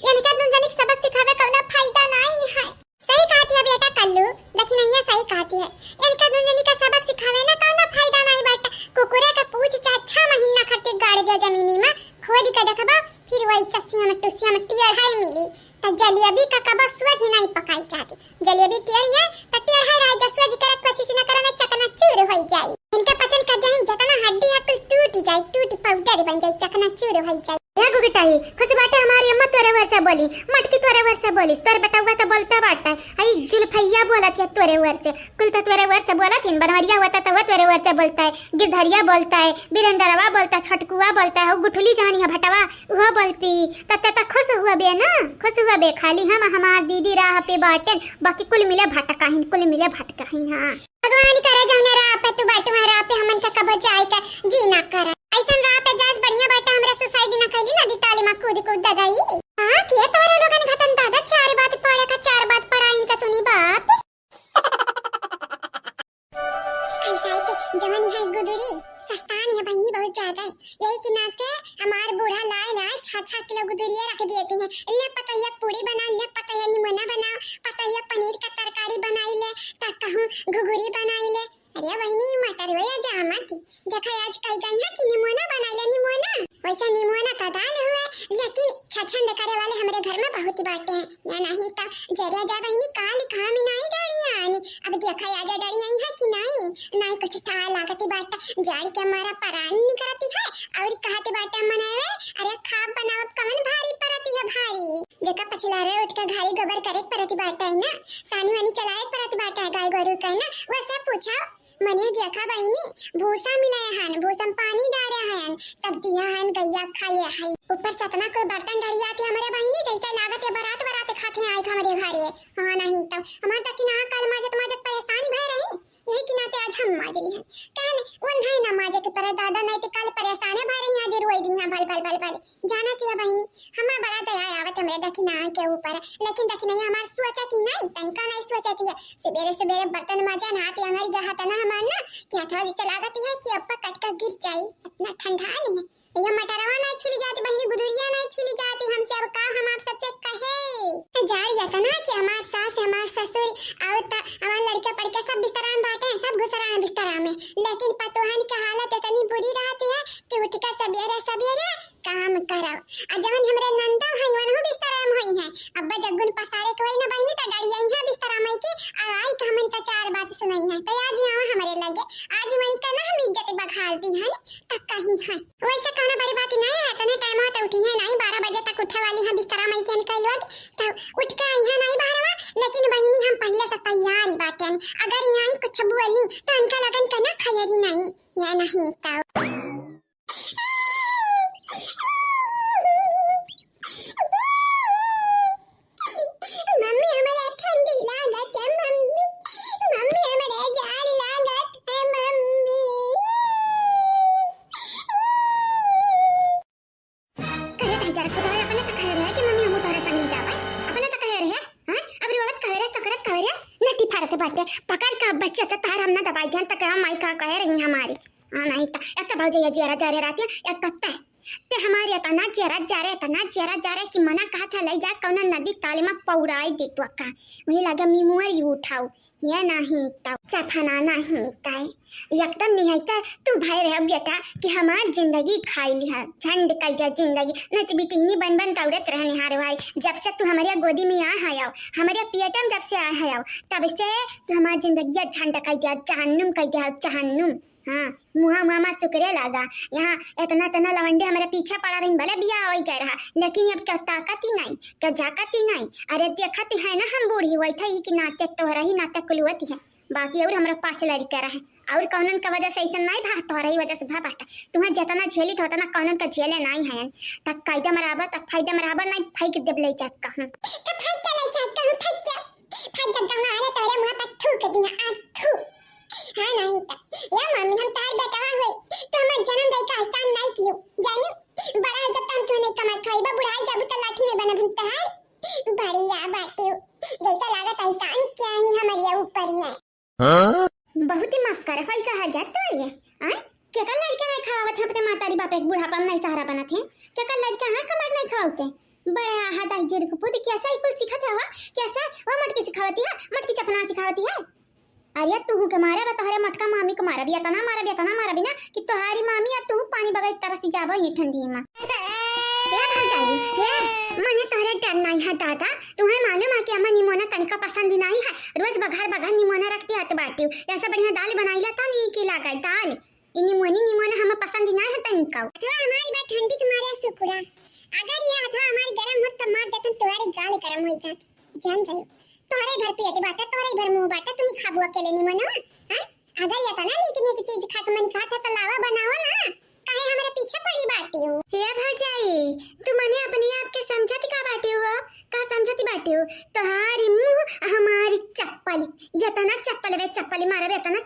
यानी का तुम जाने सबक सिखावे का ना फायदा नहीं है सही कहती है बेटा कल्लू लेकिन ये सही कहती है यानी का तुम जाने का सबक सिखावे ना का ना फायदा नहीं बेटा कुकुरे का पूछ 6 महीना खट्टी गाड़ दिया जमीनी में खोद के देखबा फिर वही ससिया में टुसिया में टियर हाई मिली त जलेबी का कबा सूजी नहीं पकाई चाहती जलेबी टियर है त टियर हाई रह जा सूजी करे कोशिश न करना चकना चूर हो जाए इनका पसंद कर जाए जतना हड्डी है टूट जाए टूटी पाउडर बन जाए चकना चूर हो जाए ए गुगटाई कुछ बाटे हमारी अम्मा तोरे वर से बोली मटकी तोरे वर से बोली तोर बेटा हुआ तो बोलता बाटा आई जुल्फैया बोलत है तोरे वर से कुल तो तोरे वर से बोलत है बनवरिया होता तो वो तोरे वर से बोलता है गिरधरिया बोलता है बीरेंद्रवा बोलता है छटकुआ बोलता है गुठुली जहानी है भटवा वो बोलती तत खुश हुआ बे ना खुश हुआ बे खाली हम हमार दीदी राह पे बाटे बाकी कुल मिले भटकाहिन कुल मिले भटकाहिन हां भगवान करे जौने राह पे तू बाटे राह पे हमन का कब जाए का जी ना कर ऐसन राह पे जास बढ़िया बाटे हमरा सोसाइटी ना कैली नदी ताली में कूद कूद दगाई हां के तोरे लोगन घटन दादा चार बात पढ़े का चार बात पढ़ा इनका सुनी बाप ऐसा है जवानी है गुदुरी सस्तान है बहनी बहुत ज्यादा है यही के नाते हमार बूढ़ा लाए 6 किलो गुदुरिया रख देते हैं ले पता है पूरी बना ले पता है निमोना बना पता है पनीर का तरकारी बनाई ले ता कहूं घुघुरी बनाई ले अरे बहनी मटर हो या जामती देखा आज कई गई है कि निमोना बनाई ले निमोना वैसा निमोना का दाल हुआ लेकिन छछंद करे वाले हमारे घर में बहुत ही बाटे हैं या नहीं तो जरिया जा बहनी काली खामी नहीं डरिया अब देखा आजा डरी आई है कि नहीं कुछ था लागती बाटा जाड़ के हमारा परान नहीं करती है और कहते बाटा मनावे अरे खाब बनावत कमन भारी परती है भारी देखा पछला रे उठ के घारी गोबर करे परती बाटा है ना सानी वानी चलाए परती बाटा है गाय गोरु का ना वैसे पूछा मने देखा बहनी भूसा मिलाया हन भूसम पानी डाले हन तब दिया हन गैया खाए है ऊपर सतना कोई बर्तन डरी आती हमारे बहनी जैसे लागत है बरात खाते हैं आई हमारे घरे हां नहीं तब हमार तक ना कल माजत परेशानी भय रही यही कि नाते आज हम माजली हैं कहन उन है ना माजे के पर दादा नहीं तो कल परेशान है भय रही आज रोई दी हैं भल जाना तिया बहनी हमें बड़ा दया आवत हमरे देखी ना के ऊपर लेकिन देखी नहीं हमार सोचती नहीं तनिका नहीं सोचती है सवेरे बर्तन माजा नहाती अंगरी गहाता ना हमार ना क्या था जैसे लागती है कि अप्पा कट कर गिर जाए इतना ठंडा नहीं है ये मटरवा नहीं छिली जाती बहनी गुदुरिया नहीं छिली जाती हमसे अब का हम आप सबसे कहे जाड़ जाता ना कि हमार सास हमार ससुर और हमार लड़का पड़के सब बिस्तरा में बाटे सब घुस रहा है बिस्तरा में लेकिन पतोहन की हालत इतनी बुरी रहती है कि उठ कर सवेरे काम करो और जवन हमरे नंदा है वनहु बिस्तरा में होई है अब्बा जग्गुन पसारे कोई ना बहनी त डरी आई है बिस्तरा में की और आई का हमन का चार बात सुनाई है तो आज आवा हमारे लगे आज वही का ना हम इज्जत बखालती है तक कहीं है वैसे कहना बड़ी बात नहीं है तने टाइम होता उठी है नहीं 12 बजे तक उठे वाली है बिस्तरा में के निकल तो उठ के आई है नहीं 12 लेकिन बहनी हम पहले से तैयार ही बाटे अगर यहीं कुछ बोली तो इनका लगन करना खैरी नहीं या नहीं तो पकड़ का बच्चे तो तार हम ना दबाई ध्यान तक हम माई का कह रही हमारी हां नहीं तो एक तो भाव जया जरा जा रे रात एक पत्ता ते हमारे तना जरा जा रहे कि मना कहा था ले जा कौना नदी ताले में पौड़ाई दे तो का वही लगा मिमुआर ही उठाओ ये नहीं तो चफना नहीं ताई एकदम नहीं है तू भाई रह बेटा कि हमार जिंदगी खाई लिया झंड का जा जिंदगी नहीं तो बिटिनी बन तौरत रहने हारे भाई जब से तू हमारे गोदी में आ है हमारे पेटम जब से आ है तब से तू हमार जिंदगी झंड का जा जहन्नुम का जा जहन्नुम हाँ मुहा मामा शुक्रिया लगा यहाँ इतना लवंडे हमारे पीछे पड़ा रही भले बिया वही कह रहा लेकिन अब क्या ताकत ही नहीं क्या जाकत ही नहीं अरे देखती है ना हम बूढ़ी वही था कि नाते तो रही नाते कुलवती है बाकी और हमरा 5 लड़का रहे और कौनन का वजह से ऐसा नहीं भा तोहरा ही वजह से भा बाटा तुम्हारा जितना झेली था उतना कौनन का झेले नहीं है तक कायदा मराबा तक फायदा मराबा नहीं फेंक देब ले जात का हूं तो फेंक के ले जात का हूं फेंक दंगा आले तोरे मुंह पर थूक दिया आ थू हां नहीं तो ये मम्मी हम तार बेटा हुए तो हम जन्म दे का आसान नहीं कियो जानी बड़ा है जब तक तू नहीं कमा खाईबा बुढ़ाई जब तक लाठी में बना भूता है बढ़िया बाटे जैसा लागत ऐसा क्या ही हमारे ऊपर ही है बहुत ही माफ कर होई कहा जा तो ये हां क्या कर लड़का नहीं खावत है अपने मातारी बाप एक बुढ़ापा में नहीं सहारा बनत है क्या कर लड़का हां कमाक नहीं खावते बड़ा हाथ आई जेड़ को पुद कैसा ही कुछ सिखत है कैसा वो मटकी सिखावती है मटकी चपना सिखावती है अरे तू के मारे बा तोहरे मटका मामी को मारा भी तना भी ना कि तोहारी मामी या तू पानी बगाई तरह से जाबो ये ठंडी में क्या हो जाएगी मने तोहरे डर नहीं है दादा तुम्हें मालूम है कि अम्मा निमोना तनिका पसंद नहीं है रोज बघर निमोना रखती है तो बाटी ऐसा बढ़िया दाल बनाई ला था नहीं कि लागा दाल निमोना हमें पसंद नहीं है तनिका अथवा हमारी बात ठंडी तुम्हारे सुकुरा अगर ये अथवा हमारी गरम हो तो मार देता तुम्हारी गाल गरम हो जाती जान जाओ तोहरे घर पेट बाटा तोहरे घर मुंह बाटा तू ही खाबो अकेले निमोना हां अगर ये तना नीक चीज खा के मन खाता तो लावा बनाओ ना काहे हमारे पीछे पड़ी बाटी हो हे भौजाई तू मने अपने आप के समझती का बाटी हो का समझती बाटी हो तोहारी मुंह हमारी चप्पल यतना चप्पल मारब यतना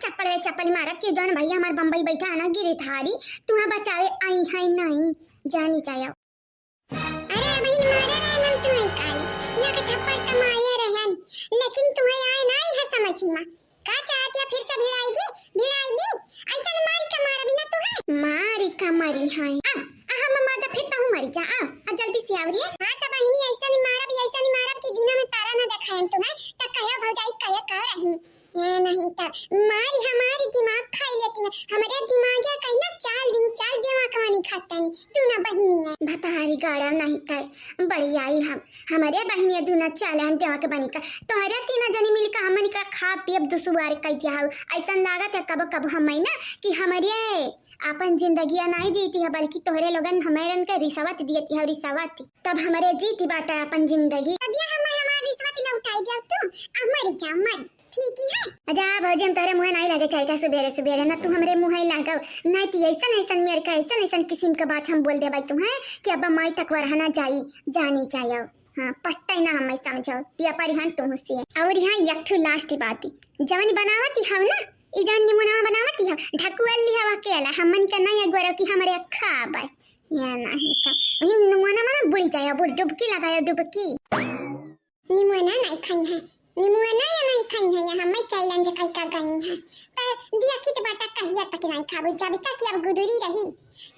चप्पल मारब कि जौन भैया हमार बम्बई बैठा है ना गिरी थारी तुहा बचावे आई है नहीं जानी चाहिए अरे बहन मारे रहनम तू ही काली या के थप्पड़ तो मारिया रहन लेकिन तुम्हें आए नहीं है समझी मां का चाहती है फिर से भिड़ाएगी ऐसा न मारी का मारा बिना तू है मारी का मारी है हम मादा फिर तो मरी जा आ जल्दी से आवरिए हां त बहिनी ऐसा नहीं मारा कि दिन में तारा न देखायन तू है त कया भौजाई कया कर रही ये नहीं त मारी हमारी दिमाग खाई लेती है हमारे दिमाग या कहीं ना चाल दिमाग कहानी खाता नहीं तू ना बहिनी है भतारी गाड़ा नहीं था बड़ी आई हमारे बहिनी दूना चाल हम देवा के बनी का तोहरे तीन जनी मिल के हमनी का खा पियब दुसुवार कई जाओ ऐसा लागत है कब हम ना कि हमारे अपन जिंदगी नहीं जीती है बल्कि तोहरे लोगन हमेरन के रिसावत दियती है रिसावत तब हमारे जीती बाटा अपन जिंदगी अब ये हमारी रिसावत लौटाई दिया तू मरी जा मरी ठीक ही है अजा भजन तोरे मुंह नहीं लगे चाहिए सुबेरे ना तू हमरे मुंह ही लगाओ नहीं तो ऐसा मेरे का ऐसा किस्म का बात हम बोल दे भाई तुम्हें कि अब माई तक रहना जानी चाहिए हाँ पट्टा ना हमें समझो तिया परिहन तुम से और यहाँ यकठू लास्ट बात जवन बनावती हम ना ई जवन निमुना बनावती हम ढकुअल लिया अकेला हमन का नहीं गोरा कि हमरे खाबा या नहीं था वही निमुना माना बुड़ी जाए बुड़ डुबकी लगाया डुबकी निमुना नहीं खाई है निमुना या नहीं खाई है या हमें चाइलन जे खाई का गई है पर दिया की तो बाटा कहिया तक नहीं खाबो जब तक अब गुदुरी रही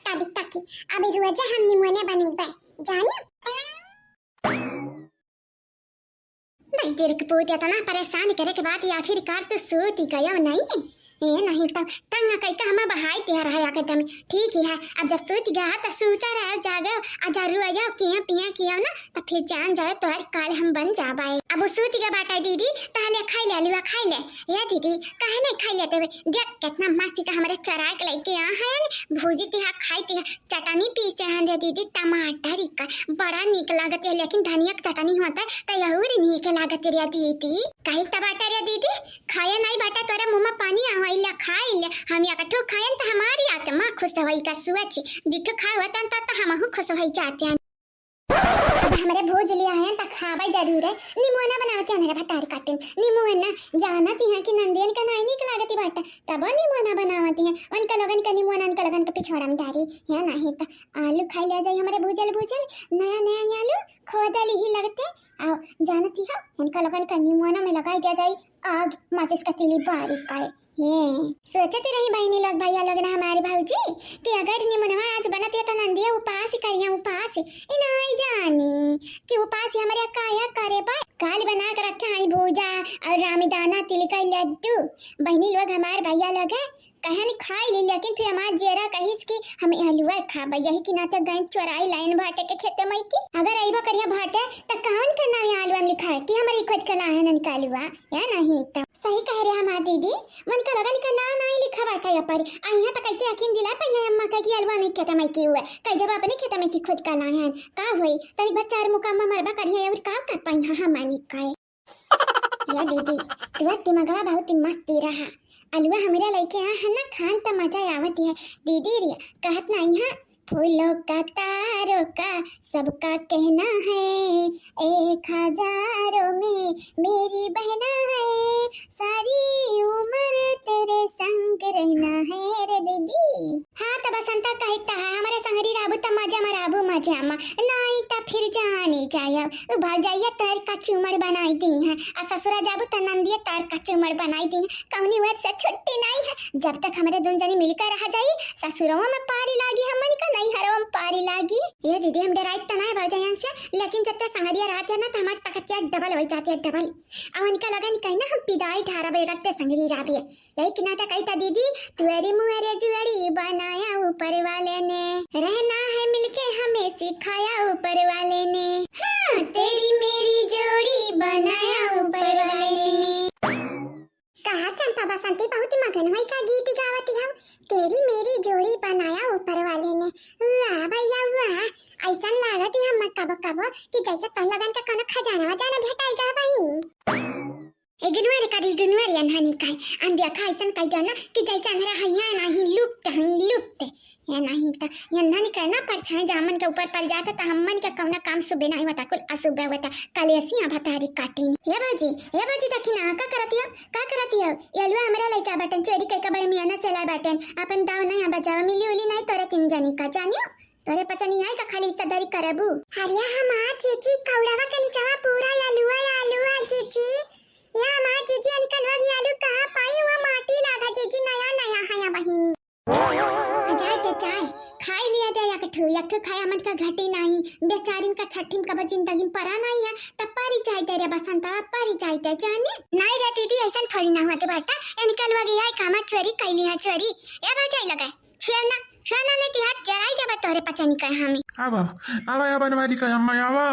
तब तक अब रोज हम निमुना बनेबे जाने भाई तेरे को पोते तना परेशान करे के बाद आखिरकार तो सूत ही गया नहीं नहीं तो तंग कई का हम बहाई ते रहा के तम ठीक ही है अब जब सूत गया तो सूता रह जागे अजरू आ जाओ किया ना तो फिर जान जाए तो काल हम बन जाबाए अब सूत गया बाटा दीदी ताले खाई ले लुआ खाई ले ये दीदी काहे नहीं खाई लेते देख कितना मस्ती का हमारे चराए के लेके आ है भूजी ते खाई ते चटनी पीसे हैं रे दीदी टमाटर का बड़ा नीक लागत है लेकिन धनिया का चटनी होता है तो यहूर नीक लागत रे दीदी काहे टमाटर रे दीदी खाया नहीं बाटा तोरा मुंह में पानी आइला खाइले हम या कठो खायन त हमारी आत्मा खुश होई का सुअच दिठो खावतन त हमहु खुश होई जाते हैं अब हमारे भोज लिया है त खाबा जरूर है निमोना बनावत है ना भतार काटन निमोना जानती है कि नंदियन का नहीं निक लागती बाटा तब निमोना बनावती है उनका लगन का निमोना उनका लगन का पिछोड़ा में डारी है नहीं त आलू खाई ले जाई हमारे भूजल नया आलू खोदली ही लगते आओ जानती है इनका लगन का निमोना में लगाई दिया जाए आग माचिस का तिली बारीक करे सोचती रही बहनी लोग भैया लोग ना हमारे भाऊजी कि अगर निमनवा आज बनते तो नंदिया उपास करिया उपास नहीं जानी कि उपास हमारे काया करे बा काल बना कर रखे हैं भूजा और रामदाना तिल का लड्डू बहनी लोग हमारे भैया लोग है कहन खाई ली लेकिन फिर हमार जेरा कहिस कि हम हलवा खाबा यही कि नाचा गैन चोराई लाइन भाटे के खेते मई की अगर आइबा करिया भाटे त कौन का नाम हलवा में लिखा है कि हमारी खुद का लाहन निकालवा या नहीं तो सही कह रहे हमार दीदी मन का लगन का नाम नहीं लिखा बाटा या पर आइया त कैसे यकीन दिला पई अम्मा का कि हलवा नहीं खेते मई की हुआ कह जब अपने खेते में की खुद का लाहन का होई तनी बच्चा मुकाम मरबा करिया और काम कर पाई हां मानी काए या दीदी तुआ दिमागवा बहुत मस्त रहा। अलुआ हमरा लइके है ना खान त मजा आवत है। दीदी रे कहत नहीं है फूलों का तारों का सबका कहना है, 1000 में मेरी बहना है, सारी उम्र तेरे संग रहना है रे दीदी। हाँ तो बसंता कहता है हमारे संगरी राबू त मजा मराबू मजा मा नहीं त फिर जाने जाया भाजाइया तार का चूमड़ बनाई दी है आ ससुरा जाबू त नंदिया तार का चूमड़ बनाई दी है। कौनी वर से छुट्टी नहीं है जब तक हमारे दोनों जनी मिलकर रह जाई। ससुरवा में पारी लागी हमन का नहीं हरवा में पारी लागी। ये दीदी हम डराई त नहीं भाजाइयन से, लेकिन जब तक संगरिया रहते है ना तो हमारी तकतिया डबल हो जाती है डबल। अब उनका लगन कहीं ना हम पिदाई ठारा बेगते संगरी राबिए लेकिन आता कहता दीदी तुअरी मुअरे जुअरी बनाया ऊपर वाले ने, रहना है मिलके हमें सिखाया ऊपर वाले ने, हाँ तेरी मेरी जोड़ी बनाया ऊपर वाले ने। कहा चंपा बसंती बहुत मगन हुई का गीत गावती हम, तेरी मेरी जोड़ी बनाया ऊपर वाले ने। वाह भैया वाह, ऐसा लागत है हम कब कब कि जैसे तन लगन का कनक खजाना वजाना भेटाई गा बहिनी। इग्नोर करी इग्नोर अनहनी काय अंधिया खाइसन कह देना कि जैसे अनहरा हैया नहीं लुप्त या नहीं त यन्हनी कहना परछाई जामन के ऊपर पड़ जाता त हमन के कौना काम सुबह नहीं होता कुल अशुभ होता कलेसिया भतारी काटी। हे बाजी दखिना का करती हो यलवा हमरा लइका बटन चोरी कई का बड़े मियाना से लाई बटन अपन दाव नहीं बजावा मिली उली नहीं तोरे तीन जनी का जानियो तोरे पचनी आई का खाली इज्जतदारी करबू। हरिया हम चीची कौड़ावा के नीचवा पूरा आलूआ चीची या मां चीची निकलवा गई आलू कहां पाई हुआ माटी लागा चीची नया हया बहिनी। चाय खाई लिया दे या ठू खाया मन का घटी नहीं बेचारिन का छठिन का जिंदगी में परा नहीं है तब पारी चाय दे रे बसंता पारी चाय दे जाने नहीं रहती थी ऐसा थोड़ी ना हुआ के बेटा ये निकलवा गया कामा चोरी कैली है चोरी या बाजाई लगा छुना ने ती हाथ जराई दे तोरे पचा निकल हमें आवा बनवारी का अम्मा आवा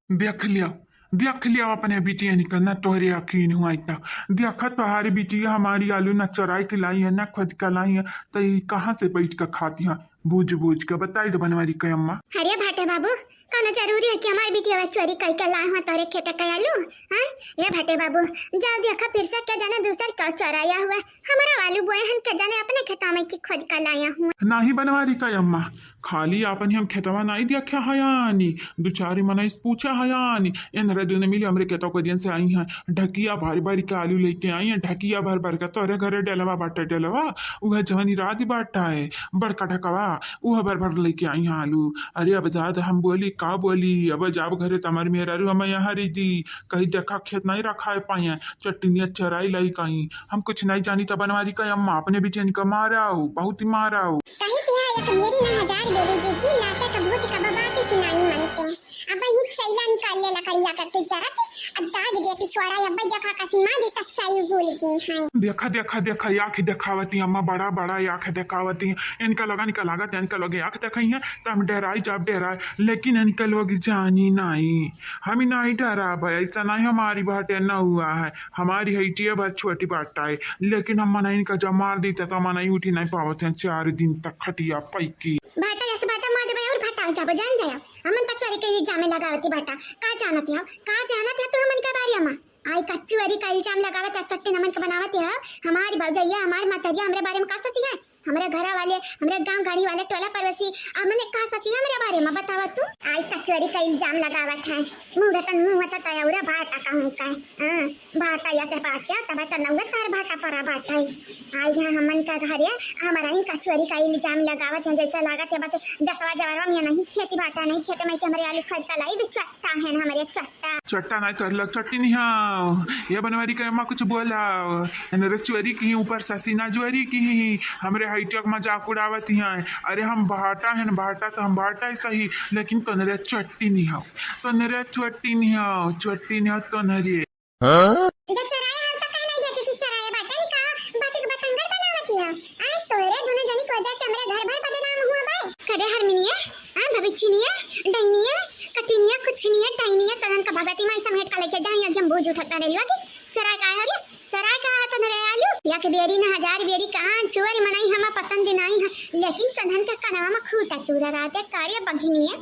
देख लिया अपने बिटिया निकलना तोहरे यकीन हुआ इतना देखा तुम्हारी बिटिया हमारी आलू न चुराई के लाई है न खुद का लाई है तो कहाँ से बैठ कर खाती है बूझ के बताई दो बनवारी का अम्मा। अरे भाटे बाबू कहना जरूरी है कि हमारी बिटिया चोरी करके लाए हुआ तोरे खेत का आलू। हाँ ये भाटे बाबू जाओ देखा फिर से क्या जाने दूसरा क्या चोराया हुआ हमारा आलू बोए हम क्या जाने अपने खेता में की खुद का लाया हुआ नहीं बनवारी का अम्मा खाली अपन हम खेतवा नहीं देखा हयानी दो चार मनाइस पूछा हयानी इन रदू ने मिली हमरे खेतों को दिन से आई हैं ढकिया भारी का आलू लेके आई हैं ढकिया भर का तोरे घरे डेलवा बाटा डेलवा वह जवानी रात बाटा है बड़का ढकवा वह भर लेके आई हैं आलू। अरे अब जाद हम बोली का बोली अब जाब घरे तमर मेरा रू हम यहाँ रही दी कहीं देखा खेत नहीं रखा है पाई चट्टिनिया चराई लाई कहीं हम कुछ नहीं जानी था बनवारी का अम्मा अपने बेचैन का मारा बहुत ही मारा मेरी ना हजार बेरी जीजी लाते कबूत का बात सुनाई मनते अब ये चैला निकाल ले लकड़िया करके जरत अब दाग दे पिछवाड़ा अब देखा कसीमा दे सच्चाई भूल गई है। देखा आंख दिखावती अम्मा बड़ा आंख दिखावती इनका लागत इनका लोग आंख दिखाई है तो हम डराए लेकिन इनका लोग जानी नहीं हम नहीं डरा भाई ऐसा नहीं हमारी बातें न हुआ है हमारी हैटिया भर छोटी बाटा है लेकिन हम नहीं इनका जब मार देता तो हम नहीं उठी नहीं पावते 4 दिन तक खटिया पैकी बाटा ऐसे बाटा मार दे और फटा जाबो जान जाया हमन पचोरी के जामे लगावती बाटा का जानत है तो हमन का बारी अम्मा आई कचुअरी का इल्जाम लगावत है चट्टी नमन के बनावत है हमारी भौजैया हमारी मतरिया हमरे बारे में का सची है हमारे घर वाले हमारे गांव गाड़ी वाले टोला पड़ोसी हमने का सची है मेरे बारे में बतावा तू आई कचोरी का इल्जाम लगावत है मुंह मत तयौरा भाटा कहूं का हां भाटा ऐसे बात तब त नंगा तार भाटा परा भाटा आई है हमन का घर है हमारा ही कचोरी का इल्जाम लगावत है जैसा लागत है बस 10वां जवाब में नहीं खेती बाटा नहीं खेत में के हमारे आलू खद का लाई भी चट्टा है हमारे चट्टा नहीं तो लग चट्टी नहीं हां ये बनवारी का अम्मा कुछ बोला न चोरी की ऊपर ससीना ज्वेरी की हमरे हाईटेक मजाक उड़ावत हैं। अरे हम भाटा है तो हम भाटा ही सही लेकिन तोनरे चट्टी नहीं हो चट्टी नहीं हो तोनरे चराए हम तो कहना देती कि चराए बाटा नहीं का बाती के बतंगर बनावती है आज तोरे दोनों जनी को जा हमरे घर भर बदनाम हुआ बे करे हरमिनिया हां भविचिनिया डैनिया कटिनिया कुछनिया टाइनिया तनन का भगती में समेट का लेके जाई एकदम बोझ उठाता रेलवा की चराए का है चराए का तो नरे आलू या के बेरी ना हजार बेरी कहां चोरी मनाई हम पसंद नहीं है लेकिन कन्हन का कनावा में खूटा तूरा रात कार्य बघिनी है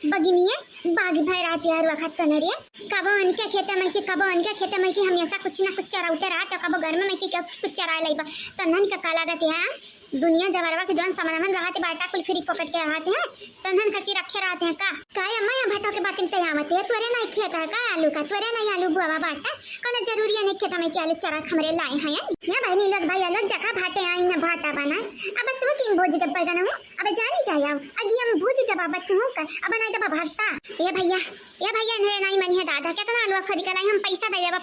बगिनिए बागी भाई रात यार वक्त तो नरिए कबो उनके खेते में की कबो उनके खेते में की हमेशा कुछ ना कुछ चराउते रहा तो कबो घर में की कुछ चरा लइबा तन्हन का काला गति है दुनिया जबरवा के जोन समानमन रहते बाटा कुल फ्री पकड़ के रहते हैं तन्हन का की रखे रहते हैं का काय अम्मा यहाँ भाटो के बातें तैयामत है तोरे नहीं खेता का आलू का तोरे नहीं आलू बुआ बाटा कोनो जरूरी है नहीं खेता में के आलू चरा हमरे लाए हैं या भाई नी लोग भाई लोग देखा भाटे आई ना भाटा बना अब तुम तीन भोज दब पैदा ना अब जानी चाहिए अगी हम भोज जब अब तू कर अब नहीं दबा भरता ये भैया ने नहीं मन है दादा कितना आलू खरीद के लाई हम पैसा दे देबा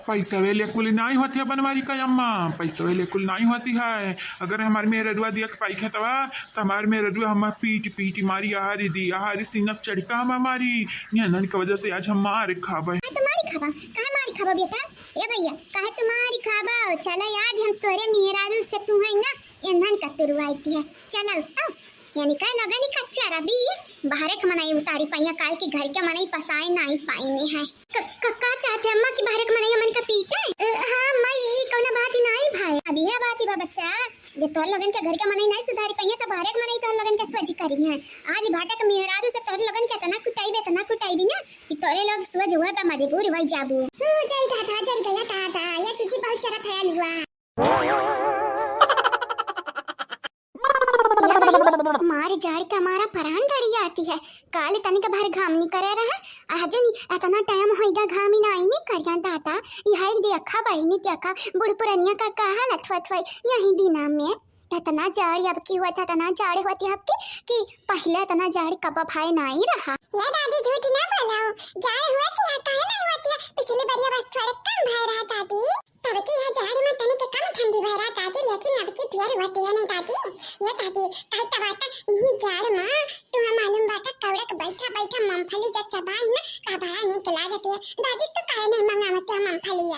पैसा वेले कुल नहीं होती है बनवारी का अम्मा पैसा वेले कुल नहीं होती है अगर हमारे में रदुआ दिया पाई खेतवा तो हमारे में रदुआ हम पीट मारी आहारी सीनप चढ़का हम हमारी नन की वजह से आज हम मार खाबे तुम्हारी खाबा काहे मारी खाबा बेटा ये भैया काहे तुम्हारी खाबा चलो आज हम तोरे मेहरारू से तू है ना इंधन का तुरवाई है चलो यानी का लगनी कच्चा रबी बाहरे के मनाई उतारी पाइया काल की घर के मनाई पसाए नहीं पाईने है का चाहते अम्मा की बाहरे के मनाई मन का पीटे हां मैं ये कोना बात ही नहीं भाई अभी है बात ही बा बच्चा जे तोर लगन के घर के मनाई नहीं सुधारी पाइया तो बाहरे के मनाई तोर लगन के सोच करी है आज भाटा के मेहरारू से तोर लगन के तना कुटाई भी ना कि तोरे लोग सोच हुआ बा मजबूर भाई जाबू जरी गया था या चीची बहुत चरा था लुआ मारे जाड़ के हमारा परान डरी आती है काले तने के बाहर घाम नहीं करे रहा आज नहीं इतना टाइम होइगा घाम ही नहीं करिया दाता यह एक देखा बहनी देखा बुढ़ पुरनिया का कहा लथवत यही दिना में इतना जाड़ अब की हुआ था इतना जाड़ होती है कि पहले इतना जाड़ कब भाई नहीं रहा ये दादी झूठ ना बोलो जाड़ हुआ थी काहे नहीं होती पिछले बढ़िया बस थोड़ा कम भाई रहा दादी तब की यह जाड़ में तने के कम ठंडी भाई रहा दादी लेकिन अब की ढेर होती है नहीं दादी ये दादी काहे तबाटा यही जाड़ में तुम्हें मालूम बाटा कौड़क बैठा मूंगफली जब चबाई ना का बड़ा नीक लागत है दादी तो काहे नहीं मंगावत है मूंगफली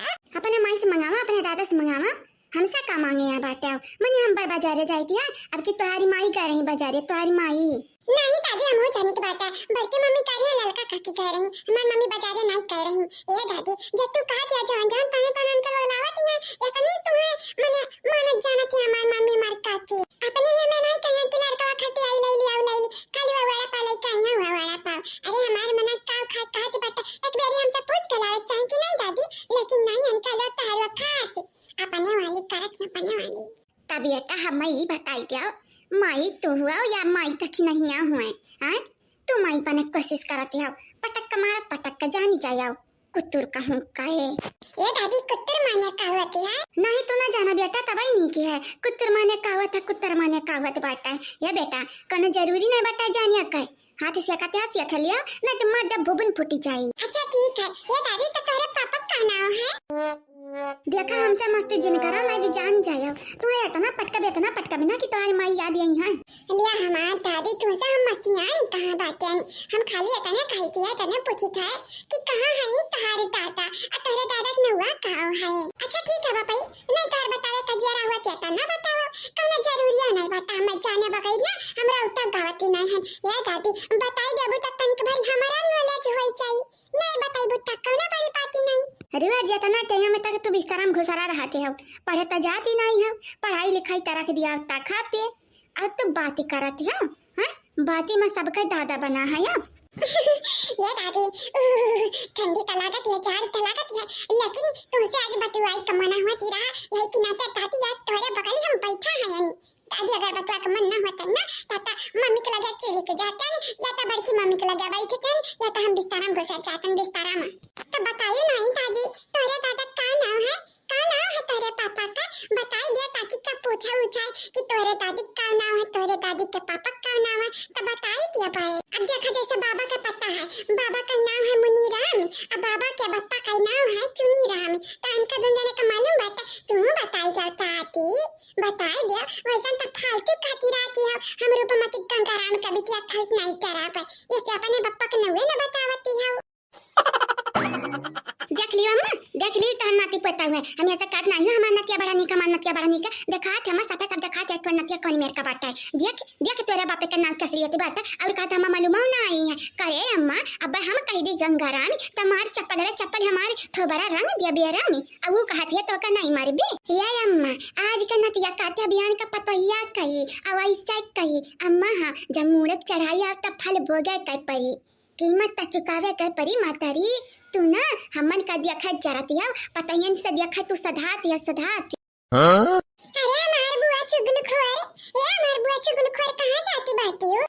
अपने माई से मंगावा अपने दादा से मंगावा हमसे का मांगे यहाँ बाटा मने हम पर बाजारे जाई थी अब की तुम्हारी माई कह रही बाजारे तुम्हारी माई नहीं दादी हम हो जानी तो बाटा बल्कि मम्मी कह रही है लड़का काकी कह रही हमारी मम्मी बाजारे नहीं कह रही ए दादी जब तू कहा दिया जान तने अंकल लावत है या कनी तुम्हें मने मानत जानत है हमारी मम्मी मर काकी अपने ये मैं नहीं कहिया कि लड़का खटी आई ले काली वाला पाले कहिया हुआ वाला पाव अरे हमारे मना काव खा कहती बाटा एक बेरी हमसे पूछ के लावे चाहे कि नहीं दादी लेकिन नहीं निकालो तारो खाती अपने वाली करत अपने वाली तबीयत हम ही बताई दिया माई तो हुआ या माई तक नहीं आ हुए हैं तू माई बने कोशिश करती हो पटक का जानी जाओ कुत्तूर कहूँ कहे ये दादी कुत्तर माने कहावत है नहीं तो ना जाना बेटा तबाई नहीं की है कुत्तर माने कहावत है कुत्तर माने कहावत बाटा है ये बेटा कनो जरूरी नहीं बाटा जानिया कहे हाथ से कहते हाथ से लिया नहीं तो मार जब भुबन फूटी जाए अच्छा ठीक है ये दादी तो तेरे पापा का नाम है देखा हमसे मस्ती जिन करा नहीं तो जान जाए तू इतना पटका बिना कि तुम्हारी माई याद यही है लिया हमार दादी तुमसे हम मस्तियां नहीं कहां बातें नहीं हम खाली इतना कही थी इतना पूछी था कि कहां है तुम्हारे दादा और तुम्हारे दादा के नौवा कहां है अच्छा ठीक है बापा नहीं तार बतावे कजिया हुआ था ना बताओ कौन जरूरी है नहीं बता मैं जाने बगैर ना हमरा उतना गावती नहीं है ये दादी बताई देबो तक तनिक भरी हमारा नॉलेज होई चाहिए नहीं बताई बुत्ता कौन बड़ी पाती नहीं अरे वाह जितना टाइम में तक तू बिस्तर में घुसरा रहते हो पढ़े तो जाती नहीं है पढ़ाई लिखाई तरह के दिया खा पे अब तो बातें करती हो हैं बातें में सबका दादा बना है ये दादी ठंडी तो लागत है जाड़ तो लागत है लेकिन तुमसे आज बतुआई का मना होती रहा यही कि नाते दादी आज तोरे बगल हम बैठा है यानी दादी अगर बतुआ का मन ना होता है ना ताता मम्मी के लगे चिली के जाते हैं या तो बड़की मम्मी के लगे बैठते हैं या तो हम बिस्तर में घुस जाते हैं बिस्तर में तो बताइए नहीं दादी तोरे दादा का नाम है तेरे पापा का बताई दिया ताकि क्या पूछा कि तोरे दादी का नाम है तोरे दादी के पापा का नाम है तो बताई दिया भाई अब देखा जैसे बाबा का पता है बाबा का नाम है मुनीराम और बाबा के पापा का नाम है सुनीराम तो इनका दोनों जने का मालूम बात तू बताई जाता आती बताई दिया वैसे तो फालतू खाती रहती है हम रूपमती गंगाराम कभी क्या खस नहीं करा पाए इसलिए अपने पापा के नवे न बतावती है देख लियो अम्मा देख ली तो नाती पता हुआ हम ऐसा काट नहीं हमारा नतिया बड़ा नहीं का मान नतिया बड़ा नहीं का देखा थे हम सब देखा थे तो नतिया कौन मेरे का बाटा है देख तेरे बापे का नाम कैसे लेती बाटा और कहा था हमारा मालूम नहीं है करे अम्मा अब हम कह दी गंगाराम तुम्हारी चप्पल हमारे थोबड़ा रंग दिया बेरामी अब वो कहा थी तो का नहीं मारे बे ये अम्मा आज का नतिया या काते बिहान का पतोहिया कही अब ऐसा कही अम्मा हाँ जब मूरत चढ़ाई आ तब फल भोगे कह परी कीमत त चुकावे कह परी मातारी तू ना हमन का दिया खा जरतिया पतहियन से दिया खा तू सधाती अरे हमार बुआ चुगलखोर ये हमार बुआ चुगलखोर कहाँ जाती बाटी हो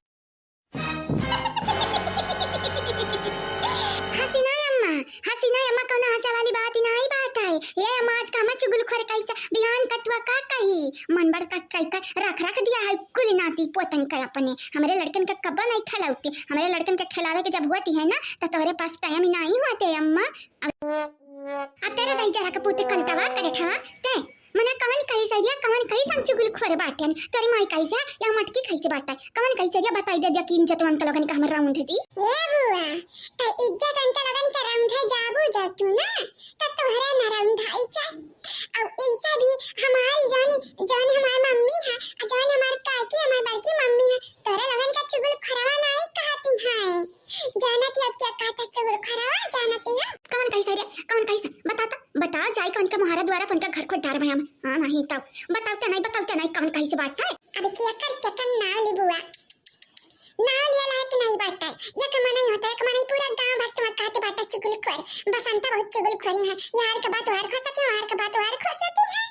हसीना अम्मा कौन हंसा वाली बात ही नहीं बात है ये अम्मा आज का मत चुगलखोर कैसा बिहान कतवा का कही मन बड़ का कई का रख दिया है कुल नाती पोतन का अपने हमारे लड़कन का कब्बा नहीं खिलाती हमारे लड़कन का खिलावे के जब होती है ना तो तोरे पास टाइम ही नहीं होते अम्मा अब तेरा दही जरा का पुत्र कलटवा करे ठवा ते मने कवन कही सरिया कवन कही संग चुगलखोर बाटन तोरी माई कही से या मटकी कही से बाटा कवन कही सरिया बताई दे दिया कि इज्जत वन का लगन का हमर राउंड थी ए बुआ त इज्जत वन का लगन का राउंड है जाबू जातू ना त तोहरा ना राउंड है चा अब ऐसा भी हमारी जान हमारी मम्मी है जान हमार काकी हमार बड़की मम्मी है तोरा लगन का चुगलखोरवा नहीं कहती है जानत या क्या कहता चुगलखोरवा जानत या कवन कही सरिया कवन कही बता जाए कौन का महारा द्वारा कौन का घर को डार भया हाँ नहीं तब बताते नहीं कौन कहीं से बात है अब क्या कर ना ली बुआ ना लिया लायक नहीं बात है ये कमा नहीं होता है कमा नहीं पूरा गांव भर तुम कहते बात चुगलखोर बसंता बहुत चुगलखोरी है यार का बात वार खो सकती है यार का बात वार खो सकती है